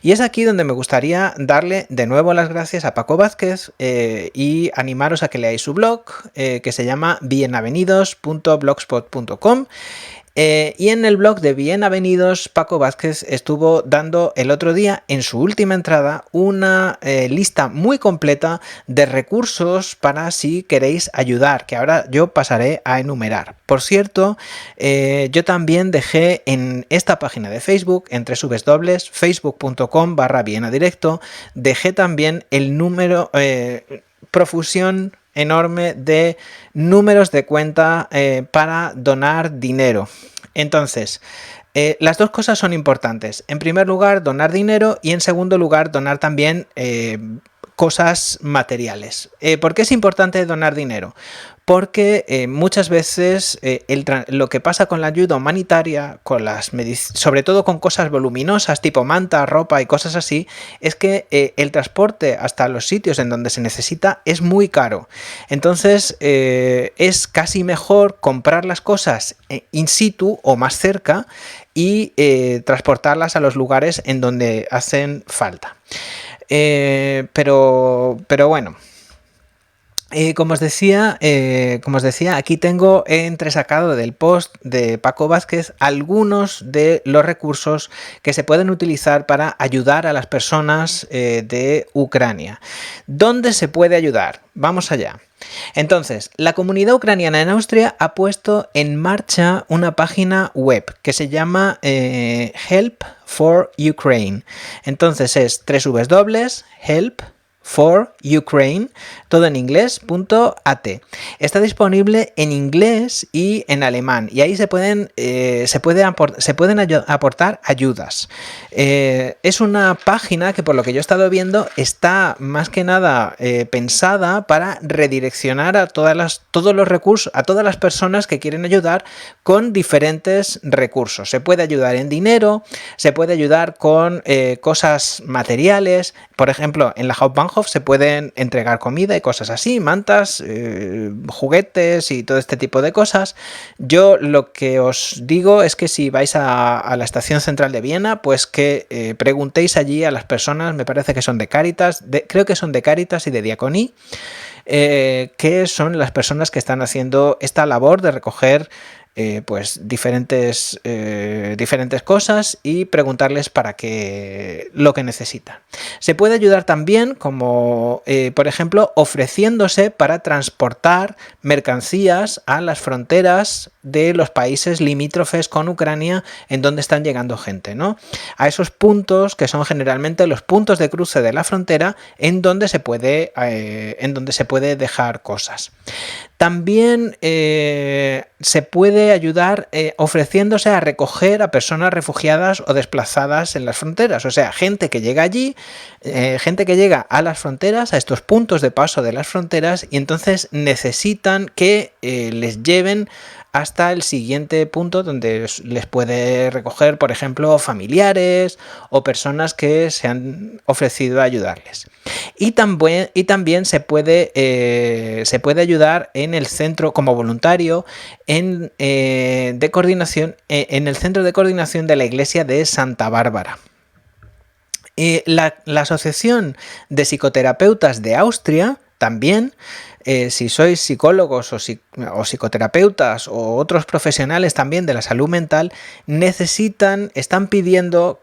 Y es aquí donde me gustaría darle de nuevo las gracias a Paco Vázquez y animaros a que leáis su blog, que se llama bienavenidos.blogspot.com. Y en el blog de Bienavenidos, Paco Vázquez estuvo dando el otro día, en su última entrada, una lista muy completa de recursos para si queréis ayudar, que ahora yo pasaré a enumerar. Por cierto, yo también dejé en esta página de Facebook, en www.facebook.com/vienadirecto, dejé también el número, profusión enorme de números de cuenta para donar dinero. Entonces, las dos cosas son importantes. En primer lugar, donar dinero, y en segundo lugar, donar también cosas materiales. ¿Por qué es importante donar dinero? Porque muchas veces lo que pasa con la ayuda humanitaria, sobre todo con cosas voluminosas tipo manta, ropa y cosas así, es que el transporte hasta los sitios en donde se necesita es muy caro. Entonces es casi mejor comprar las cosas in situ o más cerca y transportarlas a los lugares en donde hacen falta. Pero bueno. Como os decía, aquí tengo entresacado del post de Paco Vázquez algunos de los recursos que se pueden utilizar para ayudar a las personas de Ucrania. ¿Dónde se puede ayudar? Vamos allá. Entonces, la comunidad ucraniana en Austria ha puesto en marcha una página web que se llama Help for Ukraine. Entonces es www.help for Ukraine, todo en inglés.at. Está disponible en inglés y en alemán, y ahí se pueden aportar ayudas. Es una página que, por lo que yo he estado viendo, está más que nada pensada para redireccionar a todos los recursos, a todas las personas que quieren ayudar con diferentes recursos. Se puede ayudar en dinero, se puede ayudar con cosas materiales. Por ejemplo, en la Hauptbahnhof se pueden entregar comida y cosas así, mantas, juguetes y todo este tipo de cosas. Yo lo que os digo es que si vais a la estación central de Viena, pues que preguntéis allí a las personas, me parece que son de Cáritas, creo que son de Cáritas y de Diaconí, que son las personas que están haciendo esta labor de recoger pues diferentes cosas y preguntarles para qué lo que necesitan. Se puede ayudar también como por ejemplo ofreciéndose para transportar mercancías a las fronteras de los países limítrofes con Ucrania en donde están llegando gente, ¿no? A esos puntos que son generalmente los puntos de cruce de la frontera en donde se puede dejar cosas. También se puede ayudar ofreciéndose a recoger a personas refugiadas o desplazadas en las fronteras. O sea, gente que llega allí, gente que llega a las fronteras, a estos puntos de paso de las fronteras, y entonces necesitan que les lleven hasta el siguiente punto donde les puede recoger, por ejemplo, familiares o personas que se han ofrecido a ayudarles. Y también se puede ayudar en el centro como voluntario en el centro de coordinación de la iglesia de Santa Bárbara. La Asociación de Psicoterapeutas de Austria también, si sois psicólogos o psicoterapeutas o otros profesionales también de la salud mental, están pidiendo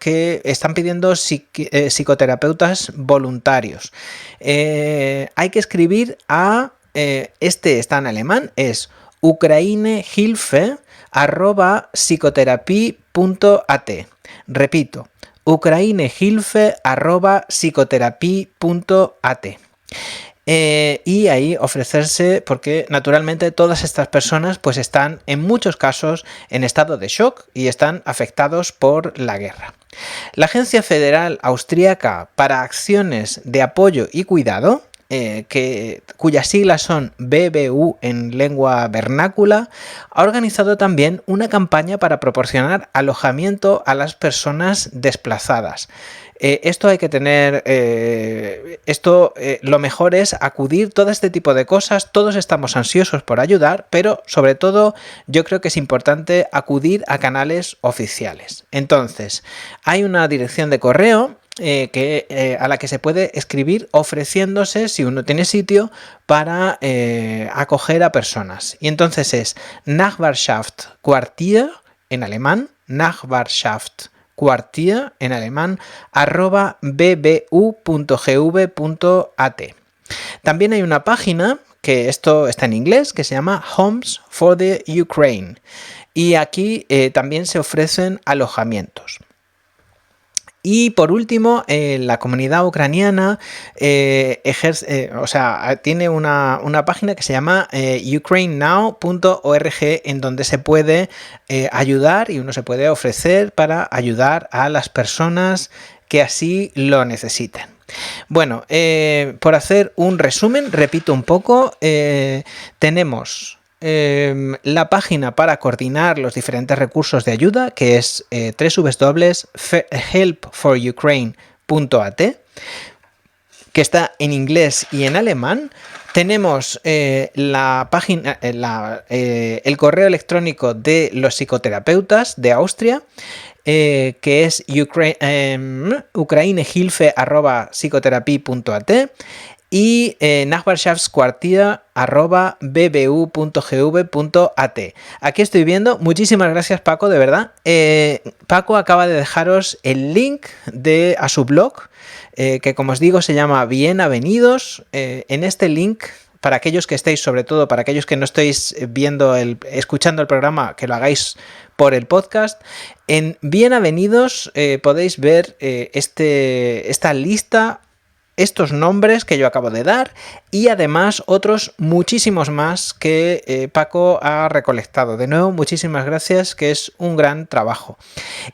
psicoterapeutas voluntarios. Hay que escribir a, está en alemán, es ukrainehilfe@psicoterapie.at. Repito, ukrainehilfe@psicoterapie.at. Y ahí ofrecerse, porque naturalmente todas estas personas pues están en muchos casos en estado de shock y están afectados por la guerra. La Agencia Federal Austríaca para Acciones de Apoyo y Cuidado, cuyas siglas son BBU en lengua vernácula, ha organizado también una campaña para proporcionar alojamiento a las personas desplazadas. Esto hay que tener, lo mejor es acudir todo este tipo de cosas. Todos estamos ansiosos por ayudar, pero sobre todo yo creo que es importante acudir a canales oficiales. Entonces, hay una dirección de correo a la que se puede escribir ofreciéndose, si uno tiene sitio, para acoger a personas. Y entonces es Nachbarschaft-Quartier en alemán, Nachbarschaft-Quartier en alemán, @bbu.gv.at. También hay una página, que esto está en inglés, que se llama Homes for the Ukraine. Y aquí también se ofrecen alojamientos. Y por último, la comunidad ucraniana tiene una página que se llama ukrainenow.org, en donde se puede ayudar y uno se puede ofrecer para ayudar a las personas que así lo necesiten. Bueno, por hacer un resumen, repito un poco, tenemos la página para coordinar los diferentes recursos de ayuda, que es www.helpforukraine.at, que está en inglés y en alemán. Tenemos la página, el correo electrónico de los psicoterapeutas de Austria, que es ukrainehilfe@psicoterapie.at, y nachbarschaftsquartier@bbu.gv.at. Aquí estoy viendo, muchísimas gracias Paco, de verdad. Paco acaba de dejaros el link a su blog, que como os digo se llama Bien Avenidos. En este link, para aquellos que estéis, sobre todo para aquellos que no estéis escuchando el programa, que lo hagáis por el podcast, en Bien Avenidos podéis ver esta lista, estos nombres que yo acabo de dar, y además otros muchísimos más que Paco ha recolectado. De nuevo, muchísimas gracias, que es un gran trabajo.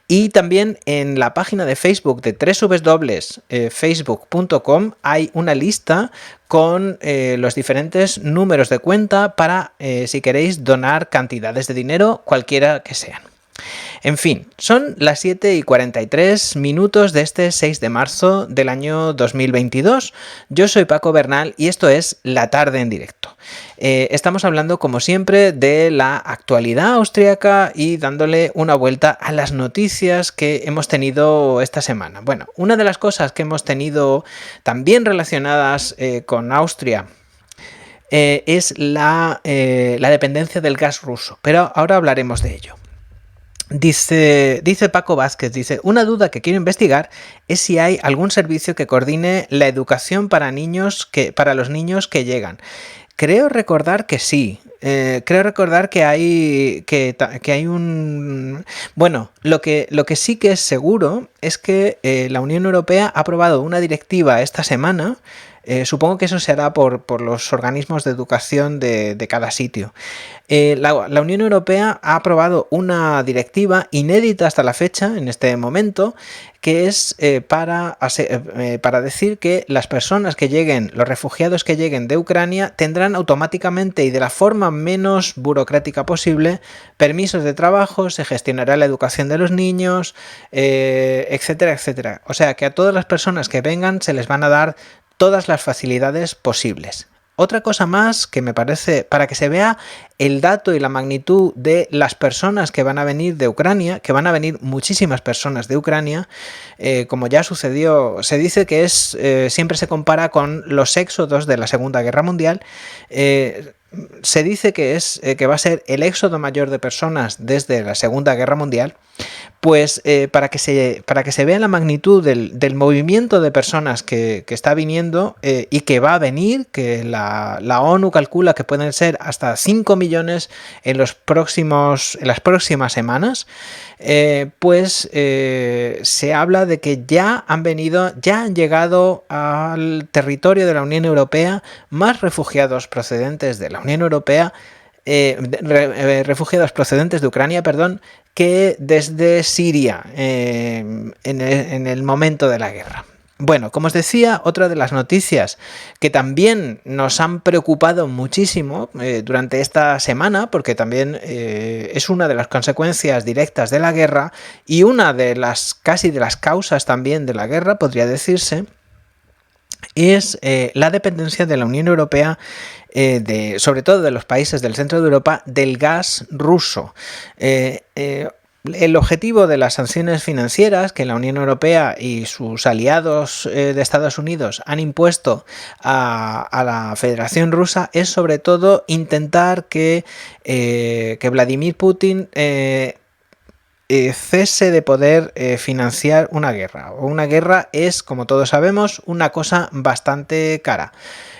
Y también en la página de Facebook de www.facebook.com hay una lista con los diferentes números de cuenta para, si queréis, donar cantidades de dinero, cualquiera que sean. En fin, son las 7:43 de este 6 de marzo del año 2022. Yo soy Paco Bernal y esto es La Tarde en Directo. Estamos hablando, como siempre, de la actualidad austríaca y dándole una vuelta a las noticias que hemos tenido esta semana. Bueno, una de las cosas que hemos tenido también relacionadas con Austria es la dependencia del gas ruso, pero ahora hablaremos de ello. Dice Paco Vázquez, dice, una duda que quiero investigar es si hay algún servicio que coordine la educación para los niños que llegan. Creo recordar que sí. Creo recordar que hay un... Bueno, lo que sí que es seguro es que la Unión Europea ha aprobado una directiva esta semana. Supongo que eso se hará por los organismos de educación de cada sitio. La Unión Europea ha aprobado una directiva inédita hasta la fecha, en este momento, que es para decir que las personas que lleguen, los refugiados que lleguen de Ucrania, tendrán automáticamente y de la forma menos burocrática posible permisos de trabajo, se gestionará la educación de los niños, etcétera, etcétera. O sea que a todas las personas que vengan se les van a dar todas las facilidades posibles. Otra cosa más que me parece, para que se vea el dato y la magnitud de las personas que van a venir de Ucrania, que van a venir muchísimas personas de Ucrania, como ya sucedió, se dice que siempre se compara con los éxodos de la Segunda Guerra Mundial. Se dice que va a ser el éxodo mayor de personas desde la Segunda Guerra Mundial. Pues para que se vea la magnitud del movimiento de personas que está viniendo y que va a venir, que la ONU calcula que pueden ser hasta 5 millones en las próximas semanas, se habla de que ya han llegado al territorio de la Unión Europea más refugiados procedentes de la Unión Europea, refugiados procedentes de Ucrania, que desde Siria en el momento de la guerra. Bueno, como os decía, otra de las noticias que también nos han preocupado muchísimo durante esta semana, porque también es una de las consecuencias directas de la guerra y una de las casi de las causas también de la guerra, podría decirse, es la dependencia de la Unión Europea, sobre todo de los países del centro de Europa, del gas ruso. El objetivo de las sanciones financieras que la Unión Europea y sus aliados de Estados Unidos han impuesto a la Federación Rusa es sobre todo intentar que Vladimir Putin cese de poder financiar una guerra. Una guerra es, como todos sabemos, una cosa bastante cara.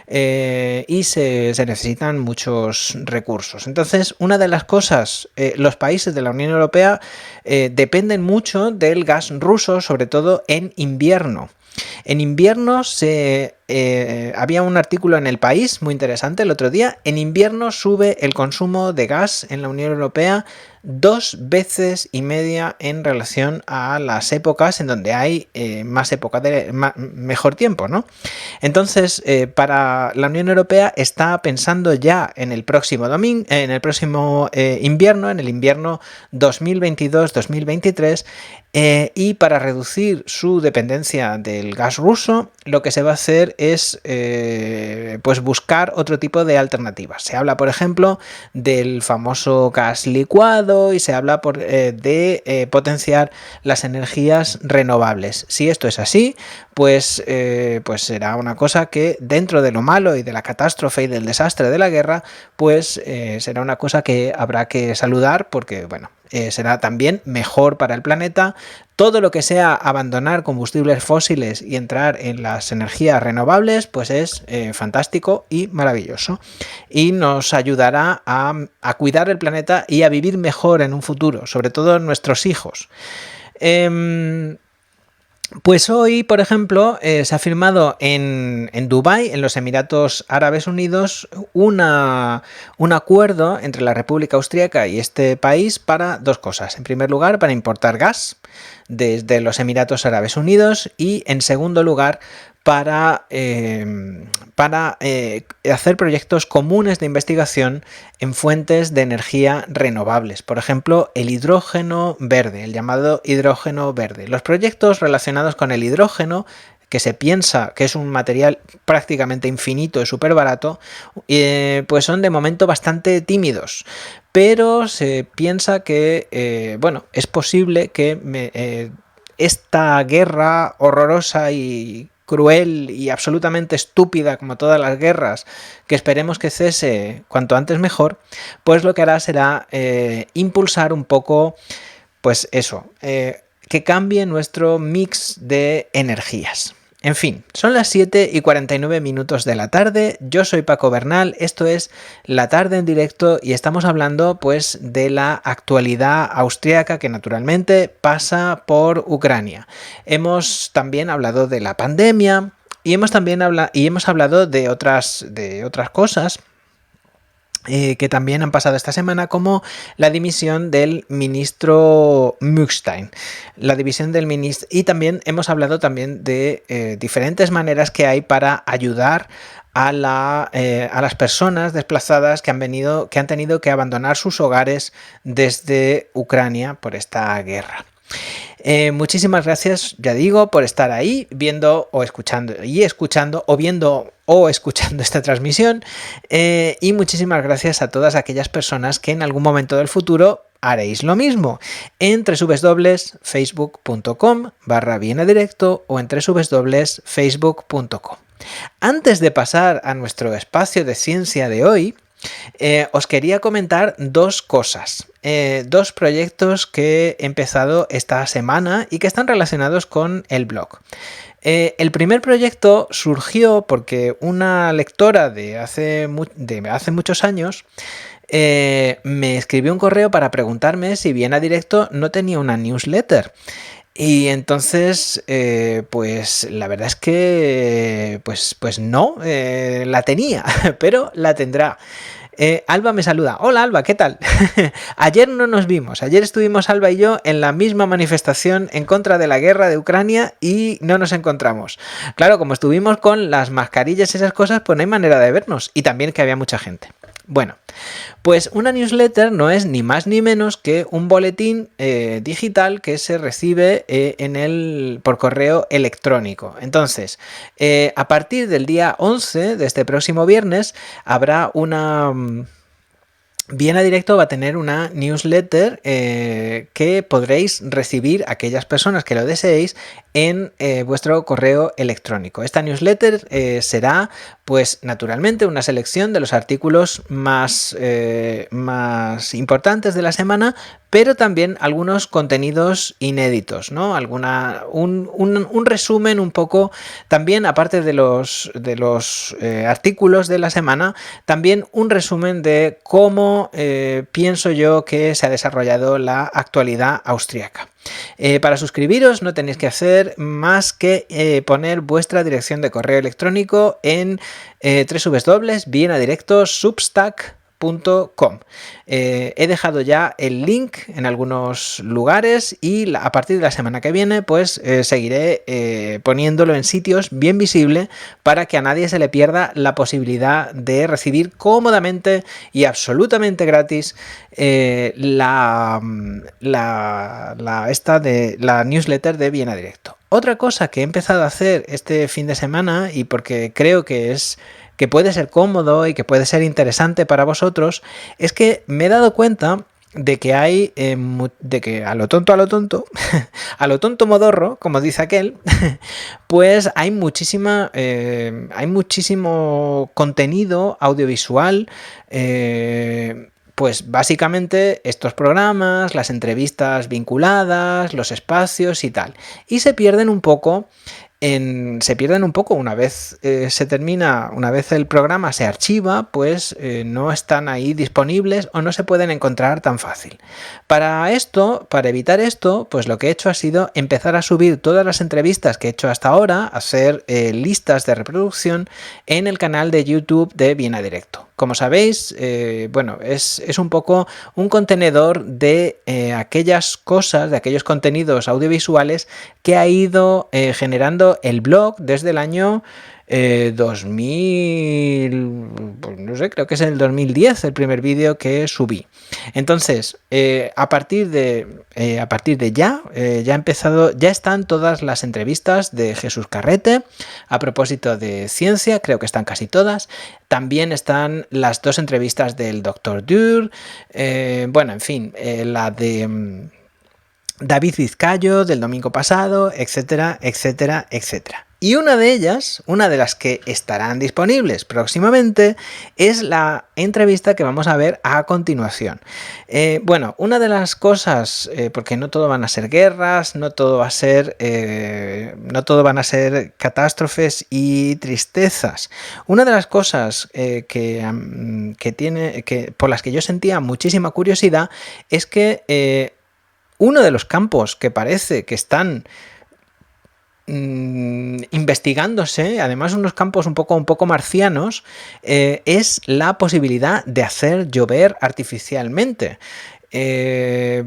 Y se necesitan muchos recursos. Entonces, una de las cosas, los países de la Unión Europea dependen mucho del gas ruso, sobre todo en invierno. En invierno había un artículo en El País muy interesante el otro día. En invierno sube el consumo de gas en la Unión Europea 2,5 veces en relación a las épocas en donde hay mejor tiempo, ¿no? Entonces, para la Unión Europea está pensando ya en el próximo invierno, en el invierno 2022-2023, y para reducir su dependencia del gas ruso, lo que se va a hacer es pues buscar otro tipo de alternativas. Se habla, por ejemplo, del famoso gas licuado y se habla de potenciar las energías renovables. Si esto es así, pues será una cosa que, dentro de lo malo y de la catástrofe y del desastre de la guerra, pues será una cosa que habrá que saludar, porque bueno, será también mejor para el planeta. Todo lo que sea abandonar combustibles fósiles y entrar en las energías renovables, pues es fantástico y maravilloso. Y nos ayudará a cuidar el planeta y a vivir mejor en un futuro, sobre todo nuestros hijos. Pues hoy, por ejemplo, se ha firmado en Dubái, en los Emiratos Árabes Unidos, un acuerdo entre la República Austríaca y este país para dos cosas. En primer lugar, para importar gas desde los Emiratos Árabes Unidos, y en segundo lugar, para hacer proyectos comunes de investigación en fuentes de energía renovables. Por ejemplo, el hidrógeno verde, el llamado hidrógeno verde. Los proyectos relacionados con el hidrógeno, que se piensa que es un material prácticamente infinito y súper barato, pues son de momento bastante tímidos. Pero se piensa que, bueno, es posible que esta guerra horrorosa y cruel y absolutamente estúpida, como todas las guerras, que esperemos que cese cuanto antes mejor, pues lo que hará será impulsar un poco, pues eso, que cambie nuestro mix de energías. En fin, son las 7:49 de la tarde, yo soy Paco Bernal, esto es La Tarde en Directo y estamos hablando pues de la actualidad austriaca, que naturalmente pasa por Ucrania. Hemos también hablado de la pandemia y hemos hablado de otras cosas que también han pasado esta semana, como la dimisión del ministro Mückstein. Y también hemos hablado también de diferentes maneras que hay para ayudar a las personas desplazadas que han tenido que abandonar sus hogares desde Ucrania por esta guerra. Muchísimas gracias, ya digo, por estar ahí viendo o escuchando esta transmisión, y muchísimas gracias a todas aquellas personas que en algún momento del futuro haréis lo mismo en www.facebook.com/vienadirecto o en www.facebook.com. Antes de pasar a nuestro espacio de ciencia de hoy, os quería comentar dos cosas, dos proyectos que he empezado esta semana y que están relacionados con el blog. El primer proyecto surgió porque una lectora de hace muchos años me escribió un correo para preguntarme si Viena Directo no tenía una newsletter. Y entonces, pues la verdad es que pues no la tenía, pero la tendrá. Alba me saluda. Hola Alba, ¿qué tal? Ayer no nos vimos. Ayer estuvimos Alba y yo en la misma manifestación en contra de la guerra de Ucrania y no nos encontramos. Claro, como estuvimos con las mascarillas y esas cosas, pues no hay manera de vernos. Y también que había mucha gente. Bueno, pues una newsletter no es ni más ni menos que un boletín digital que se recibe por correo electrónico. Entonces, a partir del día 11 de este próximo viernes habrá una... Viena Directo va a tener una newsletter que podréis recibir aquellas personas que lo deseéis en vuestro correo electrónico. Esta newsletter será, pues naturalmente, una selección de los artículos más importantes de la semana, pero también algunos contenidos inéditos, ¿no? Un resumen un poco, también aparte de los artículos de la semana, también un resumen de cómo pienso yo que se ha desarrollado la actualidad austríaca. Para suscribiros no tenéis que hacer más que poner vuestra dirección de correo electrónico en www.vienadirectosubstack.com. He dejado ya el link en algunos lugares y a partir de la semana que viene pues seguiré poniéndolo en sitios bien visible para que a nadie se le pierda la posibilidad de recibir cómodamente y absolutamente gratis la newsletter de Viena Directo. Otra cosa que he empezado a hacer este fin de semana y porque creo que puede ser cómodo y que puede ser interesante para vosotros, es que me he dado cuenta de que hay, de que a lo tonto, a lo tonto modorro, como dice aquel, pues hay muchísimo contenido audiovisual, pues básicamente estos programas, las entrevistas vinculadas, los espacios y tal, y se pierden un poco una vez se termina, una vez el programa se archiva, pues no están ahí disponibles o no se pueden encontrar tan fácil. Para evitar esto, pues lo que he hecho ha sido empezar a subir todas las entrevistas que he hecho hasta ahora, hacer listas de reproducción en el canal de YouTube de Viena Directo. Como sabéis, bueno, es un poco un contenedor de aquellas cosas, de aquellos contenidos audiovisuales que ha ido generando el blog desde el año 2000, pues no sé, creo que es el 2010 el primer vídeo que subí. Entonces, a partir de ya están todas las entrevistas de Jesús Carrete a propósito de ciencia, creo que están casi todas. También están las 2 entrevistas del Dr. Dürr, bueno, en fin, la de David Vizcayo del domingo pasado, etcétera, etcétera, etcétera. Y una de ellas, una de las que estarán disponibles próximamente, es la entrevista que vamos a ver a continuación. Bueno, una de las cosas, porque no todo van a ser guerras, no todo van a ser catástrofes y tristezas. Una de las cosas por las que yo sentía muchísima curiosidad es que uno de los campos que parece que están investigándose, además unos campos un poco marcianos, es la posibilidad de hacer llover artificialmente.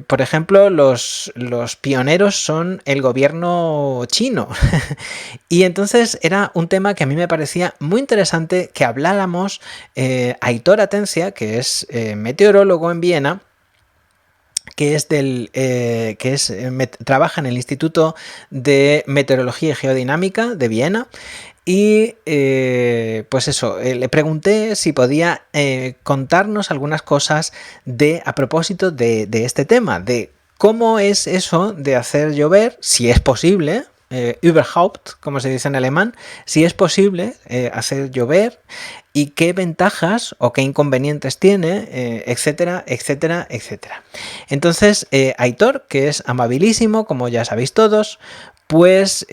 Por ejemplo, los pioneros son el gobierno chino. Y entonces era un tema que a mí me parecía muy interesante que habláramos. Aitor Atencia, que es meteorólogo en Viena, trabaja en el Instituto de Meteorología y Geodinámica de Viena. Y pues eso, le pregunté si podía contarnos algunas cosas a propósito de este tema, de cómo es eso de hacer llover, si es posible, überhaupt, como se dice en alemán, si es posible hacer llover y qué ventajas o qué inconvenientes tiene, etcétera, etcétera, etcétera. Entonces, Aitor, que es amabilísimo, como ya sabéis todos, pues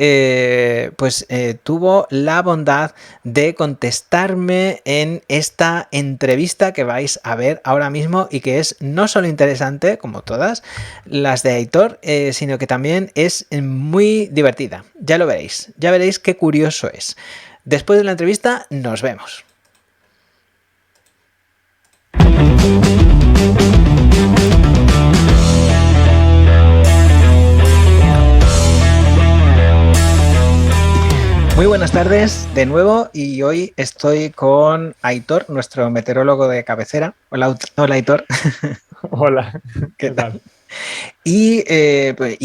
tuvo la bondad de contestarme en esta entrevista que vais a ver ahora mismo y que es no solo interesante, como todas las de Aitor, sino que también es muy divertida. Ya lo veréis, ya veréis qué curioso es. Después de la entrevista, nos vemos. Muy buenas tardes de nuevo y hoy estoy con Aitor, nuestro meteorólogo de cabecera. Hola Aitor. Hola, ¿Qué ¿qué tal? tal? Y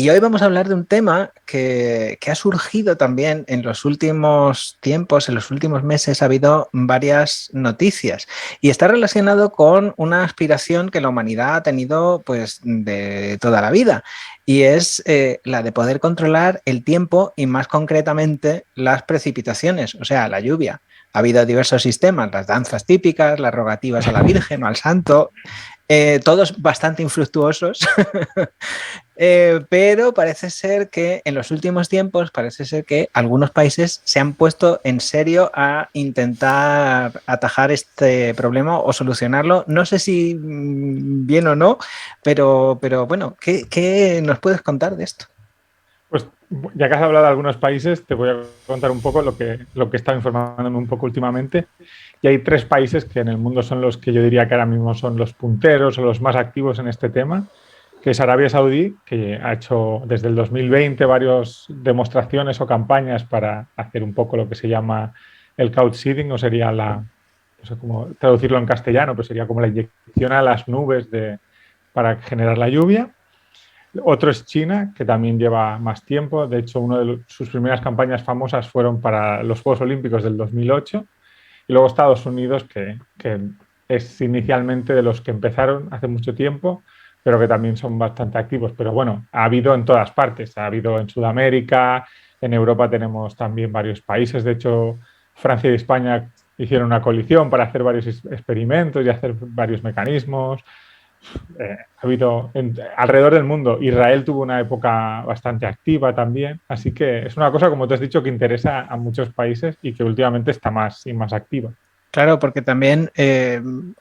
hoy vamos a hablar de un tema que ha surgido también en los últimos tiempos, en los últimos meses ha habido varias noticias y está relacionado con una aspiración que la humanidad ha tenido pues de toda la vida y es la de poder controlar el tiempo y más concretamente las precipitaciones, o sea, la lluvia. Ha habido diversos sistemas, las danzas típicas, las rogativas a la Virgen o al Santo, todos bastante infructuosos, pero parece ser que en los últimos tiempos, parece ser que algunos países se han puesto en serio a intentar atajar este problema o solucionarlo. No sé si bien o no, pero bueno, ¿qué nos puedes contar de esto? Pues ya que has hablado de algunos países, te voy a contar un poco lo que he estado informándome un poco últimamente. Y hay 3 países que en el mundo son los que yo diría que ahora mismo son los punteros o los más activos en este tema, que es Arabia Saudí, que ha hecho desde el 2020 varias demostraciones o campañas para hacer un poco lo que se llama el cloud seeding, o sería no sé cómo traducirlo en castellano, pero sería como la inyección a las nubes para generar la lluvia. Otro es China, que también lleva más tiempo. De hecho, una de sus primeras campañas famosas fueron para los Juegos Olímpicos del 2008. Y luego Estados Unidos, que es inicialmente de los que empezaron hace mucho tiempo, pero que también son bastante activos. Pero bueno, ha habido en todas partes. Ha habido en Sudamérica, en Europa tenemos también varios países. De hecho, Francia y España hicieron una coalición para hacer varios experimentos y hacer varios mecanismos. Ha habido alrededor del mundo. Israel tuvo una época bastante activa también, así que es una cosa, como te has dicho, que interesa a muchos países y que últimamente está más y más activa. Claro, porque también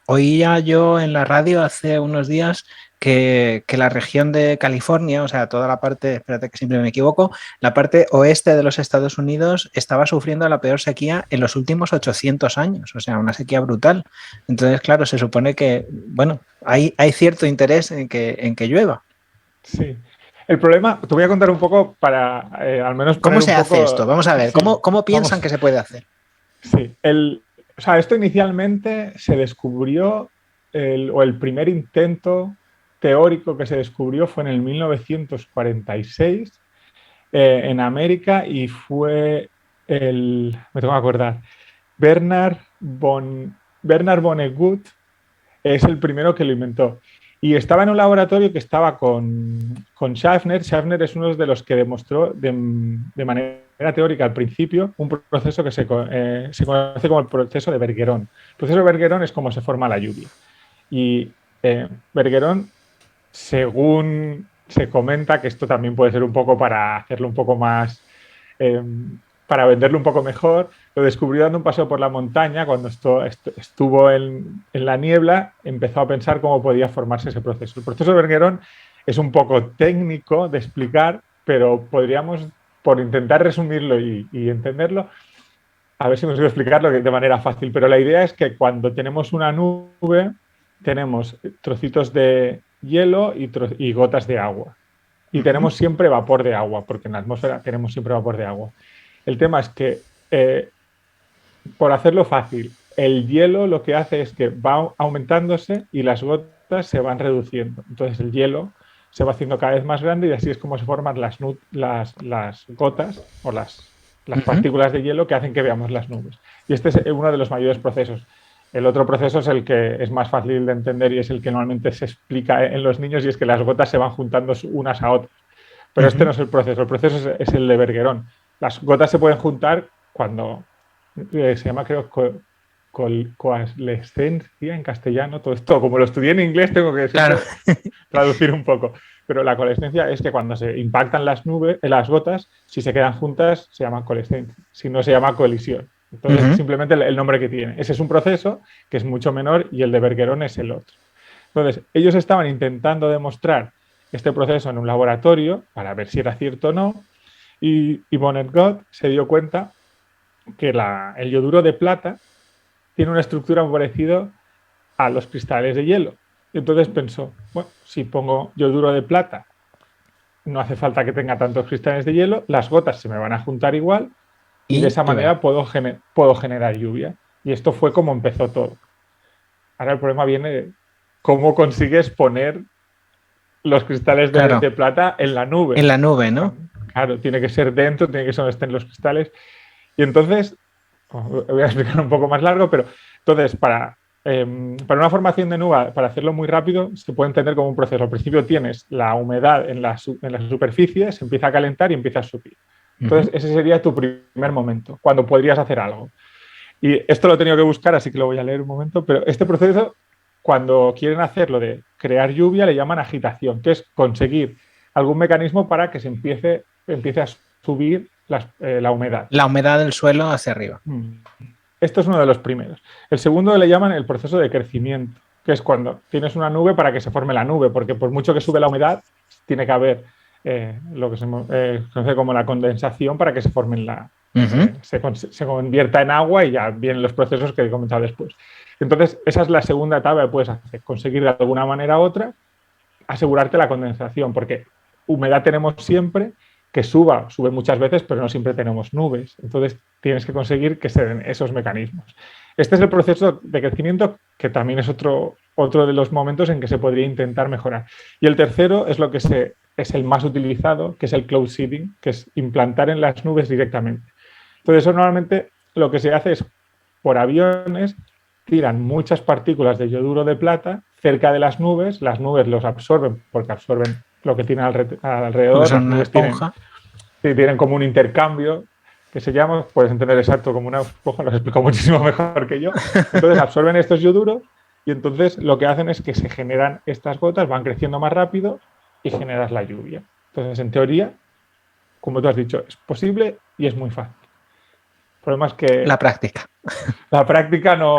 oía yo en la radio hace unos días que la región de California, o sea, toda la parte, espérate que siempre me equivoco, la parte oeste de los Estados Unidos estaba sufriendo la peor sequía en los últimos 800 años, o sea, una sequía brutal. Entonces, claro, se supone que, bueno, hay cierto interés en que llueva. Sí. El problema, te voy a contar un poco para al menos ¿Cómo poner un se hace esto? poco. Vamos a ver, Sí, ¿cómo piensan vamos. que se puede hacer? Sí. O sea, esto inicialmente se descubrió, o el primer intento teórico que se descubrió fue en el 1946 en América y fue me tengo que acordar, Bernard von, Bernard Vonnegut es el primero que lo inventó. Y estaba en un laboratorio que estaba con Schaffner. Schaffner es uno de los que demostró de manera teórica al principio un proceso que se conoce como el proceso de Bergeron. El proceso de Bergeron es cómo se forma la lluvia. Y Bergeron, según se comenta, que esto también puede ser un poco para hacerlo un poco más eh, para venderlo un poco mejor, lo descubrió dando un paseo por la montaña. Cuando estuvo en la niebla, empezó a pensar cómo podía formarse ese proceso. El proceso de Bergeron es un poco técnico de explicar, pero podríamos, por intentar resumirlo y entenderlo, a ver si consigo explicarlo de manera fácil. Pero la idea es que cuando tenemos una nube, tenemos trocitos de hielo y gotas de agua. Y tenemos siempre vapor de agua, porque en la atmósfera tenemos siempre vapor de agua. El tema es que, por hacerlo fácil, el hielo lo que hace es que va aumentándose y las gotas se van reduciendo. Entonces el hielo se va haciendo cada vez más grande y así es como se forman las gotas o las partículas de hielo que hacen que veamos las nubes. Y este es uno de los mayores procesos. El otro proceso es el que es más fácil de entender y es el que normalmente se explica en los niños, y es que las gotas se van juntando unas a otras. Pero este no es el proceso es el de Bergeron. Las gotas se pueden juntar cuando se llama, creo, coalescencia en castellano. Todo esto, como lo estudié en inglés, tengo que Claro. siempre traducir un poco. Pero la coalescencia es que cuando se impactan las nubes, las gotas, si se quedan juntas, se llama coalescencia. Si no, se llama colisión. Entonces, simplemente el nombre que tiene. Ese es un proceso que es mucho menor y el de Bergeron es el otro. Entonces, ellos estaban intentando demostrar este proceso en un laboratorio para ver si era cierto o no, y Vonnegut se dio cuenta que el yoduro de plata tiene una estructura muy parecida a los cristales de hielo. Y entonces pensó, bueno, si pongo yoduro de plata, no hace falta que tenga tantos cristales de hielo, las gotas se me van a juntar igual y de Y esa manera puedo generar lluvia. Y esto fue como empezó todo. Ahora el problema viene de cómo consigues poner los cristales claro, de plata en la en nube. la nube, ¿no? Claro, tiene que ser dentro, tiene que ser donde estén los cristales. Y entonces, voy a explicar un poco más largo, pero entonces para una formación de nube, para hacerlo muy rápido, se puede entender como un proceso. Al principio tienes la humedad en la superficie, se empieza a calentar y empieza a subir. Entonces, ese sería tu primer momento, cuando podrías hacer algo. Y esto lo he tenido que buscar, así que lo voy a leer un momento, pero este proceso, cuando quieren hacerlo de crear lluvia, le llaman agitación, que es conseguir algún mecanismo para que empiece a subir la humedad. La humedad del suelo hacia arriba. Esto es uno de los primeros. El segundo le llaman el proceso de crecimiento, que es cuando tienes una nube para que se forme la nube, porque por mucho que sube la humedad, tiene que haber lo que se conoce como la condensación para que se forme se convierta en agua y ya vienen los procesos que he comentado después. Entonces, esa es la segunda etapa que puedes hacer, conseguir de alguna manera u otra asegurarte la condensación, porque humedad tenemos siempre, que sube muchas veces, pero no siempre tenemos nubes. Entonces tienes que conseguir que se den esos mecanismos. Este es el proceso de crecimiento, que también es otro de los momentos en que se podría intentar mejorar. Y el tercero es es el más utilizado, que es el cloud seeding, que es implantar en las nubes directamente. Entonces eso normalmente lo que se hace es, por aviones, tiran muchas partículas de yoduro de plata cerca de las nubes los absorben porque absorben lo que tienen alrededor. Son Las una nubes esponja. tienen como un intercambio que se llama, puedes entender exacto como una esponja, lo explico muchísimo mejor que yo. Entonces absorben estos yoduros y entonces lo que hacen es que se generan estas gotas, van creciendo más rápido y generas la lluvia. Entonces, en teoría, como tú has dicho, es posible y es muy fácil. El problema es que La práctica. la práctica no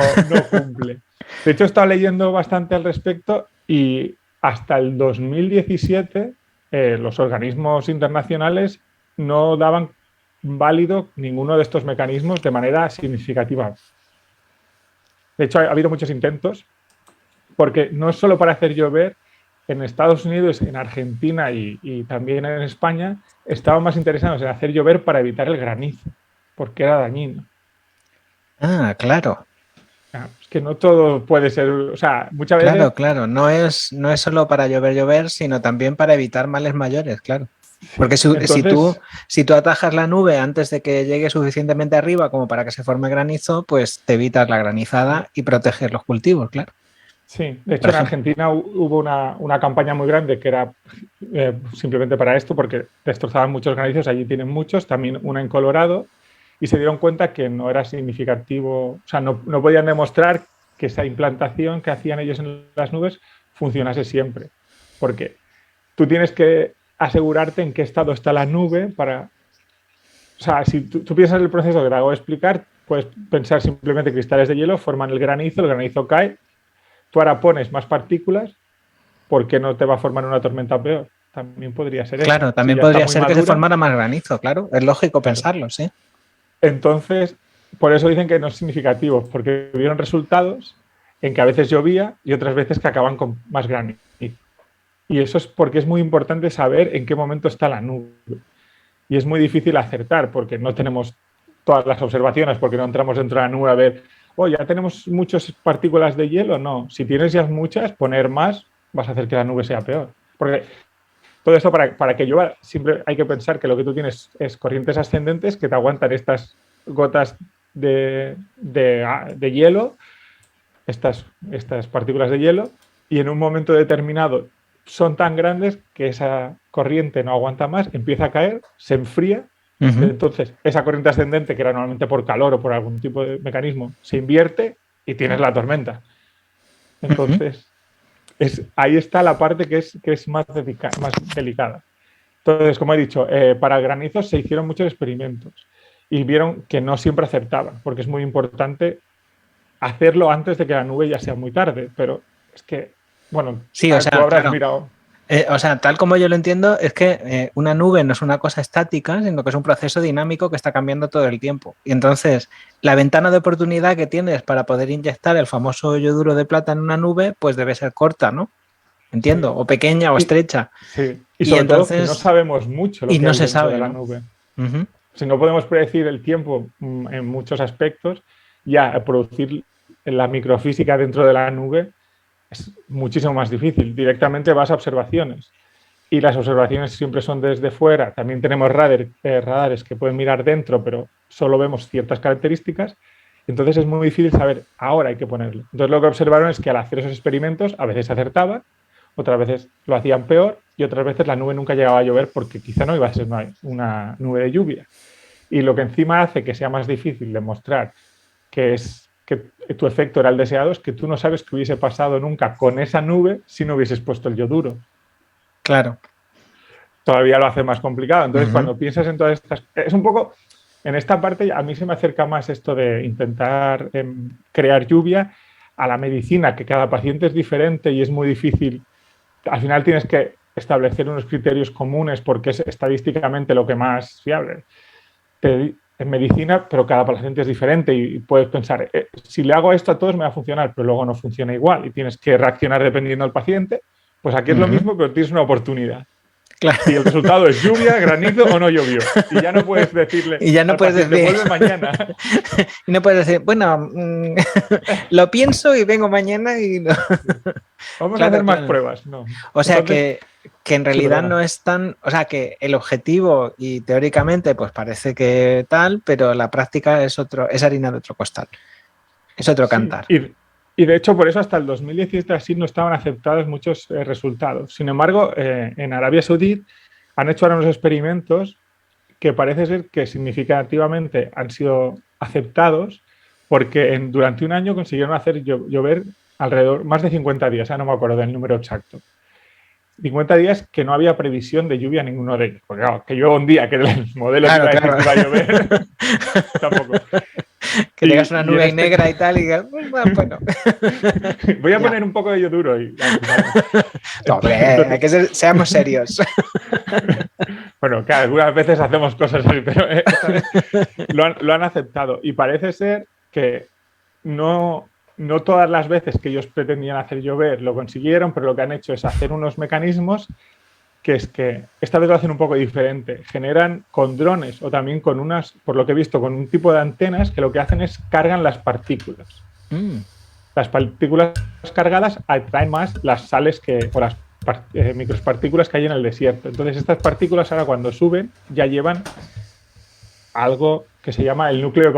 cumple. De hecho, he estado leyendo bastante al respecto y hasta el 2017 los organismos internacionales no daban válido ninguno de estos mecanismos de manera significativa. De hecho, ha habido muchos intentos, porque no es solo para hacer llover. En Estados Unidos, en Argentina y también en España estaban más interesados en hacer llover para evitar el granizo, porque era dañino. Ah, claro. Es que no todo puede ser, o sea, muchas veces. Claro, claro. No es solo para llover, sino también para evitar males mayores, claro. Sí. Porque Entonces, si tú atajas la nube antes de que llegue suficientemente arriba como para que se forme granizo, pues te evitas la granizada y proteges los cultivos, claro. sí, de hecho Por en ejemplo. Argentina hubo una campaña muy grande que era simplemente para esto, porque destrozaban muchos granizos, allí tienen muchos, también una en Colorado, y se dieron cuenta que no era significativo, o sea, no podían demostrar que esa implantación que hacían ellos en las nubes funcionase siempre, porque tú tienes que asegurarte en qué estado está la nube para. O sea, si tú piensas en el proceso que te hago explicar, puedes pensar simplemente cristales de hielo forman el granizo cae, tú ahora pones más partículas, ¿por qué no te va a formar una tormenta peor? También podría ser eso. Claro, Si también ya está podría muy ser que se madura, formara más granizo, claro. Es lógico claro. pensarlo, sí. Entonces, por eso dicen que no es significativo, porque vieron resultados en que a veces llovía y otras veces que acaban con más granizo. Y eso es porque es muy importante saber en qué momento está la nube. Y es muy difícil acertar porque no tenemos todas las observaciones, porque no entramos dentro de la nube a ver, oh, ya tenemos muchas partículas de hielo. No, si tienes ya muchas, poner más vas a hacer que la nube sea peor. Porque todo esto para que llueva, siempre hay que pensar que lo que tú tienes es corrientes ascendentes que te aguantan estas gotas de hielo, estas partículas de hielo, y en un momento determinado son tan grandes que esa corriente no aguanta más, empieza a caer, se enfría. Entonces, esa corriente ascendente, que era normalmente por calor o por algún tipo de mecanismo, se invierte y tienes la tormenta. Entonces, ahí está la parte que es más delicada. Entonces, como he dicho, para granizos se hicieron muchos experimentos y vieron que no siempre acertaban, porque es muy importante hacerlo antes de que la nube ya sea muy tarde. Pero es que, bueno, Sí, o tú sea, habrás claro. mirado. O sea, tal como yo lo entiendo, es que una nube no es una cosa estática, sino que es un proceso dinámico que está cambiando todo el tiempo. Y entonces, la ventana de oportunidad que tienes para poder inyectar el famoso yoduro de plata en una nube, pues debe ser corta, ¿no? Entiendo, Sí. o pequeña o Y, estrecha. sí. Y Y sobre todo que no entonces, sabemos mucho lo y que no hay se dentro de sabe, la ¿no? nube. Ujú. Si no podemos predecir el tiempo en muchos aspectos, ya producir la microfísica dentro de la nube es muchísimo más difícil. Directamente vas a observaciones y las observaciones siempre son desde fuera. También tenemos radares que pueden mirar dentro, pero solo vemos ciertas características. Entonces es muy difícil saber, ahora hay que ponerlo. Entonces lo que observaron es que al hacer esos experimentos a veces acertaban, otras veces lo hacían peor y otras veces la nube nunca llegaba a llover porque quizá no iba a ser una nube de lluvia. Y lo que encima hace que sea más difícil demostrar que tu efecto era el deseado es que tú no sabes qué hubiese pasado nunca con esa nube si no hubieses puesto el yoduro. Claro. Todavía lo hace más complicado. Entonces, Ujú. cuando piensas en todas estas... Es un poco... En esta parte a mí se me acerca más esto de intentar crear lluvia a la medicina, que cada paciente es diferente y es muy difícil. Al final tienes que establecer unos criterios comunes porque es estadísticamente lo que más fiable. En medicina, pero cada paciente es diferente y puedes pensar, si le hago esto a todos me va a funcionar, pero luego no funciona igual y tienes que reaccionar dependiendo del paciente. Pues aquí es lo Ujú. mismo, pero tienes una oportunidad. Claro. Y el resultado es lluvia, granizo o no llovió. Y ya no puedes decirle Y ya no al puedes paciente, decir, vuelve mañana. y no puedes decir, bueno, lo pienso y vengo mañana y no. Vamos a hacer Claro, más claro. pruebas. No. O sea Entonces, que en sí, realidad no perdona. es tan, o sea que el objetivo y teóricamente pues parece que tal, pero la práctica es otro, es harina de otro costal, es otro Sí, cantar. y de hecho por eso hasta el 2017 así no estaban aceptados muchos resultados. Sin embargo, en Arabia Saudí han hecho ahora unos experimentos que parece ser que significativamente han sido aceptados porque durante un año consiguieron hacer llover alrededor, más de 50 días, no me acuerdo del número exacto. 50 días que no había previsión de lluvia ninguno de ellos. Porque claro, que llueva un día, que el modelo te Claro, iba a decir claro. que iba a llover, tampoco. Que tengas una Y en nube este negra y tal y digas, bueno, voy a ya. poner un poco de yoduro y al final no. No, hombre, hay Entonces, que seamos serios. bueno, que algunas veces hacemos cosas así, pero esta vez lo han aceptado. Y parece ser que no, no todas las veces que ellos pretendían hacer llover lo consiguieron, pero lo que han hecho es hacer unos mecanismos que es que esta vez lo hacen un poco diferente. Generan con drones o también con unas, por lo que he visto, con un tipo de antenas que lo que hacen es cargan las partículas. Mm. Las partículas cargadas atraen más las sales o las micropartículas que hay en el desierto. Entonces estas partículas ahora cuando suben ya llevan algo que se llama el núcleo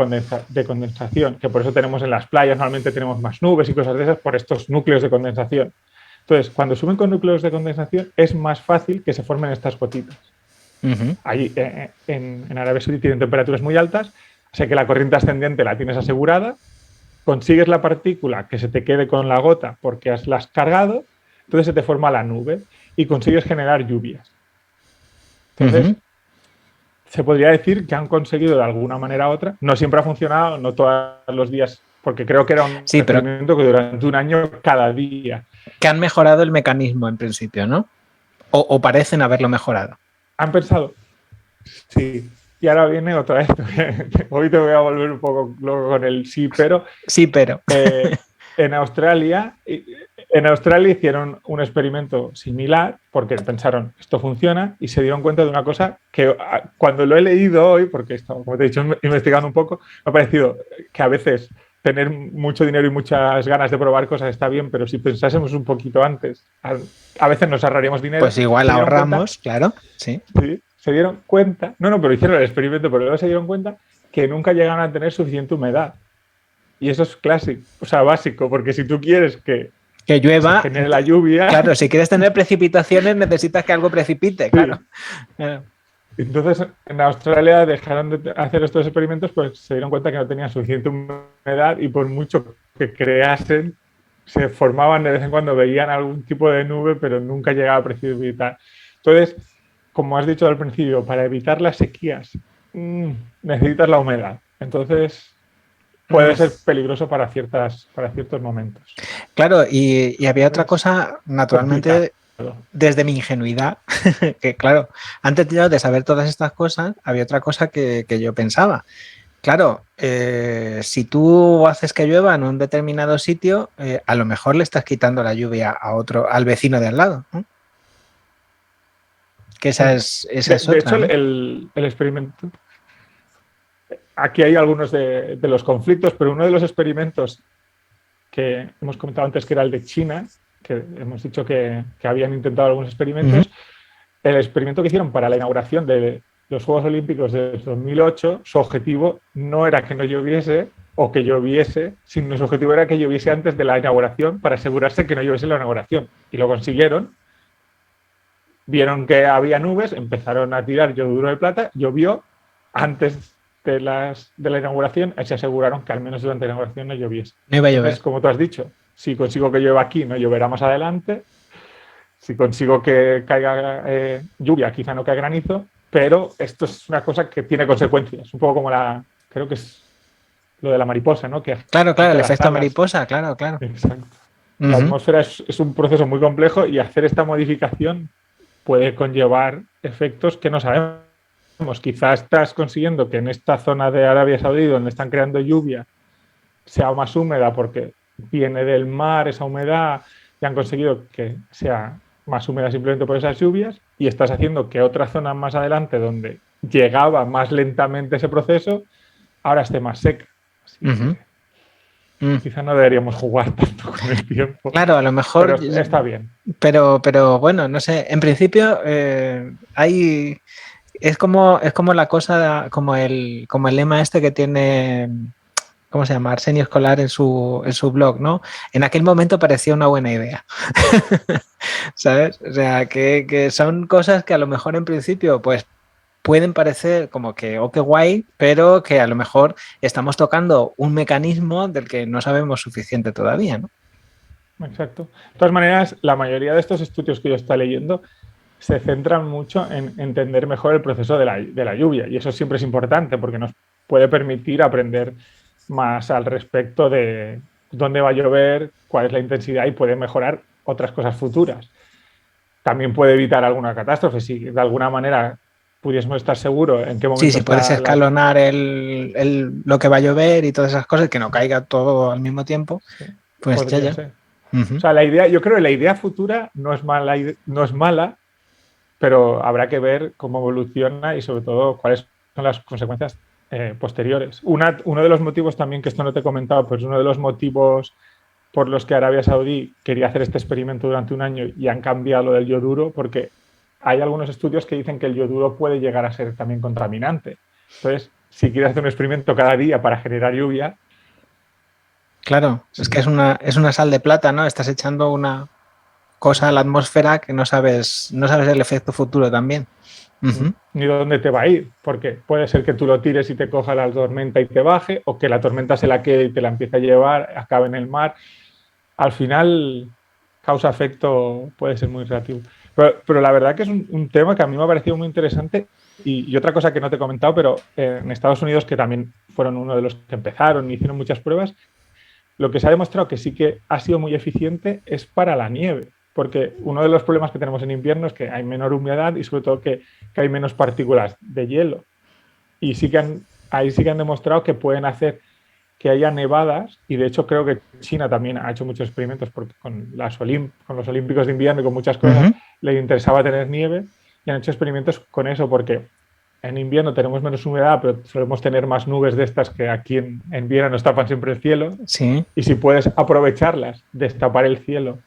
de condensación, que por eso tenemos en las playas, normalmente tenemos más nubes y cosas de esas por estos núcleos de condensación. Entonces, cuando suben con núcleos de condensación es más fácil que se formen estas gotitas. Uh-huh. Allí en Arabia Saudí tienen temperaturas muy altas, o sea que la corriente ascendente la tienes asegurada, consigues la partícula que se te quede con la gota porque la has cargado, entonces se te forma la nube y consigues generar lluvias. Entonces, Uh-huh. se podría decir que han conseguido de alguna manera u otra, no siempre ha funcionado, no todos los días, porque creo que era un Sí, pero experimento que durante un año cada día. que han mejorado el mecanismo en principio, ¿no? O parecen haberlo mejorado. Han pensado, sí, y ahora viene otra vez, hoy te voy a volver un poco loco con el sí, pero Sí, pero. en Australia hicieron un experimento similar porque pensaron, esto funciona y se dieron cuenta de una cosa que cuando lo he leído hoy, porque esto, como te he dicho, investigando un poco, me ha parecido que a veces tener mucho dinero y muchas ganas de probar cosas está bien, pero si pensásemos un poquito antes, a veces nos ahorraríamos dinero. Pues igual Se dieron cuenta, ahorramos, claro, sí. sí, se dieron cuenta, no, pero hicieron el experimento, pero luego se dieron cuenta que nunca llegaron a tener suficiente humedad. Y eso es clásico, o sea, básico, porque si tú quieres que Que se llueva, genere la lluvia. claro, si quieres tener precipitaciones necesitas que algo precipite, claro. Sí. Entonces, en Australia dejaron de hacer estos experimentos, pues se dieron cuenta que no tenían suficiente humedad y por mucho que creasen, se formaban de vez en cuando, veían algún tipo de nube, pero nunca llegaba a precipitar. Entonces, como has dicho al principio, para evitar las sequías, necesitas la humedad. Entonces, puede ser peligroso para ciertos momentos. Claro, y había otra Entonces, cosa, complicado. naturalmente, desde mi ingenuidad, que claro, antes de saber todas estas cosas, había otra cosa que yo pensaba. Claro, si tú haces que llueva en un determinado sitio, a lo mejor le estás quitando la lluvia a al vecino de al lado, ¿no? Que esa es De otra, hecho, ¿no? el experimento, aquí hay algunos de los conflictos, pero uno de los experimentos que hemos comentado antes, que era el de China, que hemos dicho que habían intentado algunos experimentos, el experimento que hicieron para la inauguración de los Juegos Olímpicos de 2008, su objetivo no era que no lloviese o que lloviese, sino su objetivo era que lloviese antes de la inauguración para asegurarse que no lloviese en la inauguración. Y lo consiguieron. Vieron que había nubes, empezaron a tirar yoduro de plata, llovió antes de la inauguración y se aseguraron que al menos durante la inauguración no lloviese. No iba a llover. Entonces, como tú has dicho, si consigo que llueva aquí, no lloverá más adelante. Si consigo que caiga lluvia, quizá no caiga granizo, pero esto es una cosa que tiene consecuencias. Un poco como creo que es lo de la mariposa, ¿no? Que Claro, el efecto alas. Mariposa, claro. Exacto. La atmósfera es un proceso muy complejo y hacer esta modificación puede conllevar efectos que no sabemos. Quizás estás consiguiendo que en esta zona de Arabia Saudí, donde están creando lluvia, sea más húmeda porque viene del mar esa humedad y han conseguido que sea más húmeda simplemente por esas lluvias, y estás haciendo que otra zona más adelante, donde llegaba más lentamente ese proceso, ahora esté más seca. Así que quizá no deberíamos jugar tanto con el tiempo. Claro, a lo mejor... Pero está bien. Pero bueno, no sé, en principio hay... Es como la cosa, como el lema este que tiene... ¿Cómo se llama? Arsenio Escolar en su blog, ¿no? En aquel momento parecía una buena idea. ¿Sabes? O sea, que son cosas que a lo mejor en principio, pues, pueden parecer como que, oh, qué guay, pero que a lo mejor estamos tocando un mecanismo del que no sabemos suficiente todavía, ¿no? Exacto. De todas maneras, la mayoría de estos estudios que yo estoy leyendo se centran mucho en entender mejor el proceso de la lluvia, y eso siempre es importante porque nos puede permitir aprender más al respecto de dónde va a llover, cuál es la intensidad, y puede mejorar otras cosas futuras. También puede evitar alguna catástrofe si de alguna manera pudiésemos estar seguros en qué momento. Sí, puedes escalonar lo que va a llover y todas esas cosas, que no caiga todo al mismo tiempo. Sí, pues ya. O sea, yo creo que la idea futura no es mala, pero habrá que ver cómo evoluciona y sobre todo cuáles son las consecuencias posteriores. Uno de los motivos también, que esto no te he comentado, pues uno de los motivos por los que Arabia Saudí quería hacer este experimento durante un año y han cambiado lo del yoduro, porque hay algunos estudios que dicen que el yoduro puede llegar a ser también contaminante. Entonces, si quieres hacer un experimento cada día para generar lluvia... Claro, es que es una sal de plata, ¿no? Estás echando una cosa a la atmósfera que no sabes el efecto futuro también. Ni dónde te va a ir, porque puede ser que tú lo tires y te coja la tormenta y te baje, o que la tormenta se la quede y te la empiece a llevar, acabe en el mar. Al final, causa-efecto puede ser muy relativo. Pero la verdad que es un tema que a mí me ha parecido muy interesante. Y otra cosa que no te he comentado, pero en Estados Unidos, que también fueron uno de los que empezaron y hicieron muchas pruebas, lo que se ha demostrado que sí que ha sido muy eficiente es para la nieve. Porque uno de los problemas que tenemos en invierno es que hay menor humedad y sobre todo que hay menos partículas de hielo. Y ahí sí que han demostrado que pueden hacer que haya nevadas, y de hecho creo que China también ha hecho muchos experimentos porque con los Olímpicos de invierno y con muchas cosas les interesaba tener nieve, y han hecho experimentos con eso porque en invierno tenemos menos humedad, pero solemos tener más nubes de estas que aquí en invierno nos tapan siempre el cielo. Sí. Y si puedes aprovecharlas, destapar el cielo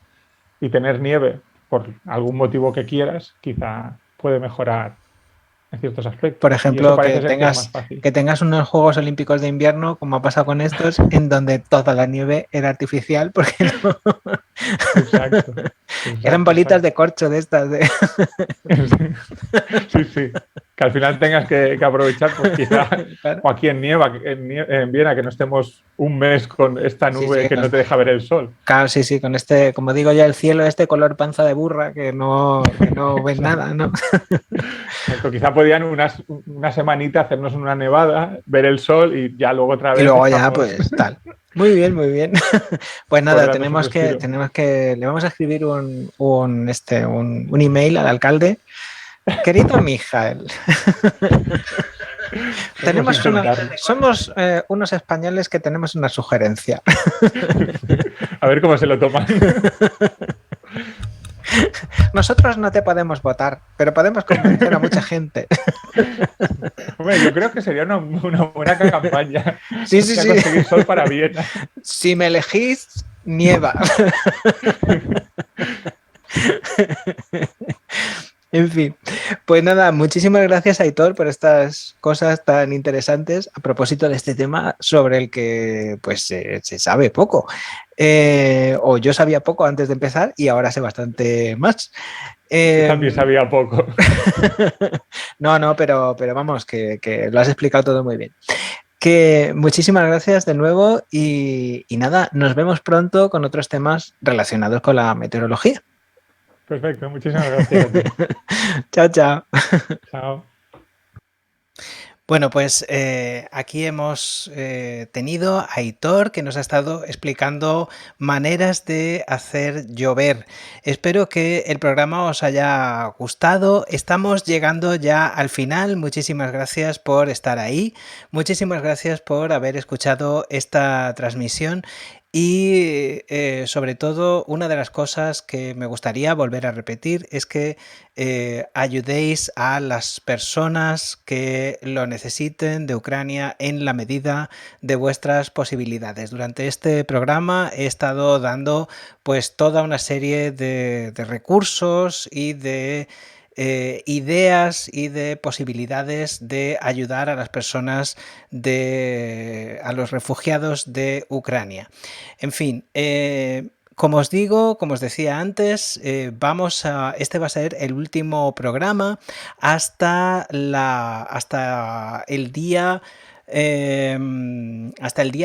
y tener nieve por algún motivo que quieras, quizá puede mejorar en ciertos aspectos. Por ejemplo, que tengas unos Juegos Olímpicos de invierno, como ha pasado con estos, en donde toda la nieve era artificial, porque no... Exacto. Eran bolitas de corcho de estas. Sí. Que al final tengas que aprovechar, pues quizá, claro. O aquí en Viena, que no estemos un mes con esta nube que no te deja ver el sol. Claro, sí, con como digo ya, el cielo color panza de burra, que no ves nada, ¿no? Exacto, quizá podían una semanita hacernos una nevada, ver el sol y ya luego otra vez... Y luego ya, pues tal. Muy bien, muy bien. Pues por nada, darnos un respiro. le vamos a escribir un email al alcalde. Querido Mijael, Podemos intentarlo. somos unos españoles que tenemos una sugerencia. A ver cómo se lo toman. Nosotros no te podemos votar, pero podemos convencer a mucha gente. Hombre, yo creo que sería una buena campaña. Sí, sí, Voy a sí. conseguir sol para Viena. Si me elegís, nieva. En fin, pues nada, muchísimas gracias, Aitor, por estas cosas tan interesantes a propósito de este tema sobre el que pues se sabe poco. O yo sabía poco antes de empezar y ahora sé bastante más. Yo también sabía poco. No, no, pero vamos, que lo has explicado todo muy bien. Que muchísimas gracias de nuevo y nada, nos vemos pronto con otros temas relacionados con la meteorología. Perfecto, muchísimas gracias a ti. Chao, chao. Chao. Bueno, pues aquí hemos tenido a Aitor que nos ha estado explicando maneras de hacer llover. Espero que el programa os haya gustado. Estamos llegando ya al final. Muchísimas gracias por estar ahí. Muchísimas gracias por haber escuchado esta transmisión. Y sobre todo, una de las cosas que me gustaría volver a repetir es que ayudéis a las personas que lo necesiten de Ucrania en la medida de vuestras posibilidades. Durante este programa he estado dando pues toda una serie de recursos y de ideas y de posibilidades de ayudar a las personas a los refugiados de Ucrania. En fin, como os digo, como os decía antes, este va a ser el último programa hasta el día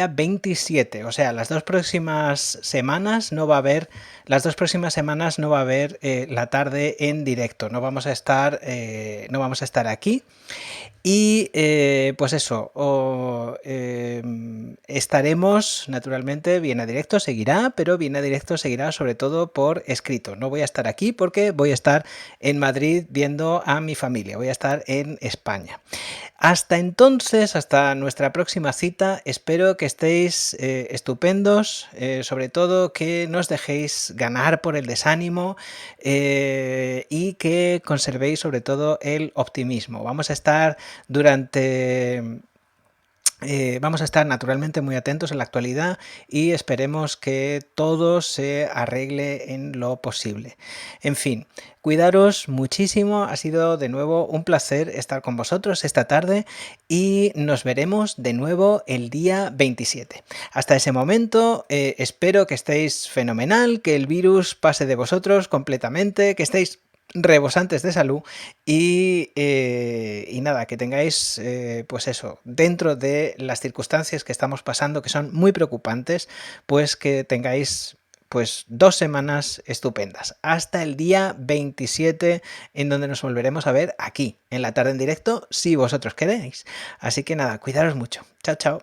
27. O sea, las dos próximas semanas no va a haber la tarde en directo. No vamos a estar aquí. Y pues eso, estaremos, naturalmente, Viena Directo seguirá, pero Viena Directo seguirá sobre todo por escrito. No voy a estar aquí porque voy a estar en Madrid viendo a mi familia, voy a estar en España. Hasta entonces, hasta nuestra próxima cita, espero que estéis estupendos, sobre todo que no os dejéis ganar por el desánimo y que conservéis sobre todo el optimismo. Vamos a estar naturalmente muy atentos en la actualidad y esperemos que todo se arregle en lo posible. En fin, cuidaros muchísimo, ha sido de nuevo un placer estar con vosotros esta tarde y nos veremos de nuevo el día 27. Hasta ese momento, espero que estéis fenomenal, que el virus pase de vosotros completamente, que estéis rebosantes de salud y nada, que tengáis pues eso, dentro de las circunstancias que estamos pasando, que son muy preocupantes, pues que tengáis pues 2 semanas estupendas. Hasta el día 27, en donde nos volveremos a ver aquí, en la tarde en directo, si vosotros queréis. Así que nada, cuidaros mucho. Chao, chao.